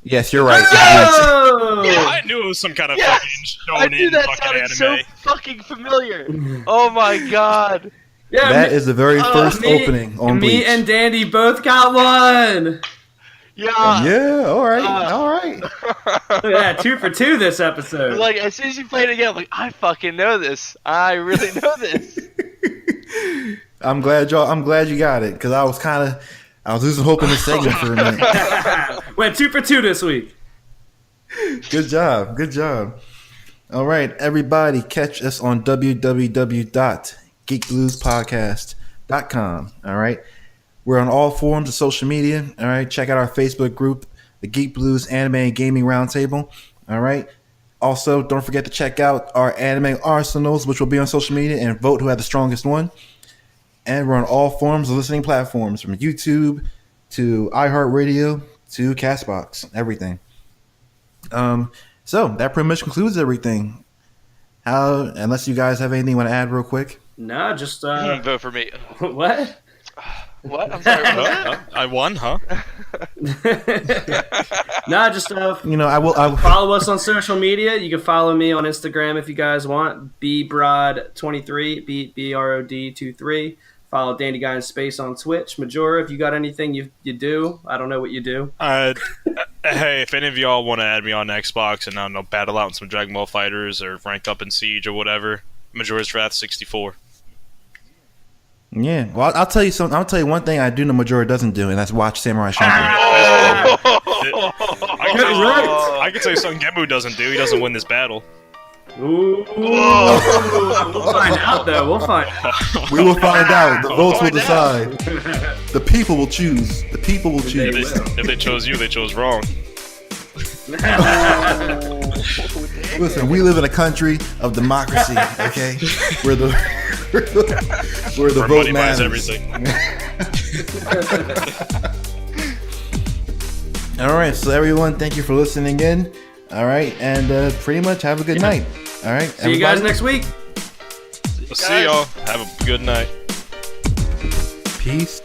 Speaker 2: Yes, you're right.
Speaker 3: Oh!
Speaker 5: I knew it was some kind of
Speaker 4: Yes!
Speaker 5: fucking
Speaker 4: I knew
Speaker 5: shonen
Speaker 4: that
Speaker 5: fucking
Speaker 4: sounded
Speaker 5: anime.
Speaker 4: so fucking familiar. Oh my god.
Speaker 3: Yeah,
Speaker 2: That is the very first
Speaker 3: me-
Speaker 2: opening on
Speaker 3: Me
Speaker 2: Bleach.
Speaker 3: and Dandy both got one.
Speaker 4: Yeah.
Speaker 2: Yeah, all right.
Speaker 3: Look at that, 2 for 2 this episode.
Speaker 4: Like as soon as you play it again, I'm like, I fucking know this. I really know this.
Speaker 2: I'm glad you got it because I was losing hope in this segment for a minute.
Speaker 3: Went 2 for 2 this week.
Speaker 2: Good job. All right, everybody, catch us on www.geekbluespodcast.com. All right, We're on all forms of social media. All right, check out our Facebook group, the Geek Blues Anime and Gaming Roundtable. All right. Also, don't forget to check out our anime arsenals, which will be on social media, and vote who had the strongest one. And we're on all forms of listening platforms, from YouTube to iHeartRadio to Castbox, everything. So that pretty much concludes everything. Unless you guys have anything you want to add real quick?
Speaker 3: No, just
Speaker 4: vote for me.
Speaker 3: What?
Speaker 4: What? I'm sorry. What was that?
Speaker 5: I won, huh?
Speaker 3: No, just
Speaker 2: I will
Speaker 3: follow us on social media. You can follow me on Instagram if you guys want. BBrod23, BROD23. Follow Dandy Guy in Space on Twitch. Majora, if you got anything you do, I don't know what you do.
Speaker 5: Hey, if any of y'all want to add me on Xbox and I don't know, battle out in some Dragon Ball Fighters or rank up in Siege or whatever, Majora's Wrath 64.
Speaker 2: Yeah, well, I'll tell you something. I'll tell you one thing I do know Majora doesn't do, and that's watch Samurai Champloo.
Speaker 5: I can tell you something Genmu doesn't do. He doesn't win this battle.
Speaker 3: Ooh. We'll find out, though. We'll find out.
Speaker 2: We will find out. The votes will decide. The people will choose. The people will choose.
Speaker 5: If they chose you, they chose wrong.
Speaker 2: Listen, we live in a country of democracy, okay? Where the vote
Speaker 5: money
Speaker 2: matters.
Speaker 5: buys everything.
Speaker 2: All right, so everyone, thank you for listening in. All right, and pretty much have a good night. All right,
Speaker 3: see you guys next week.
Speaker 5: See y'all. Have a good night.
Speaker 2: Peace.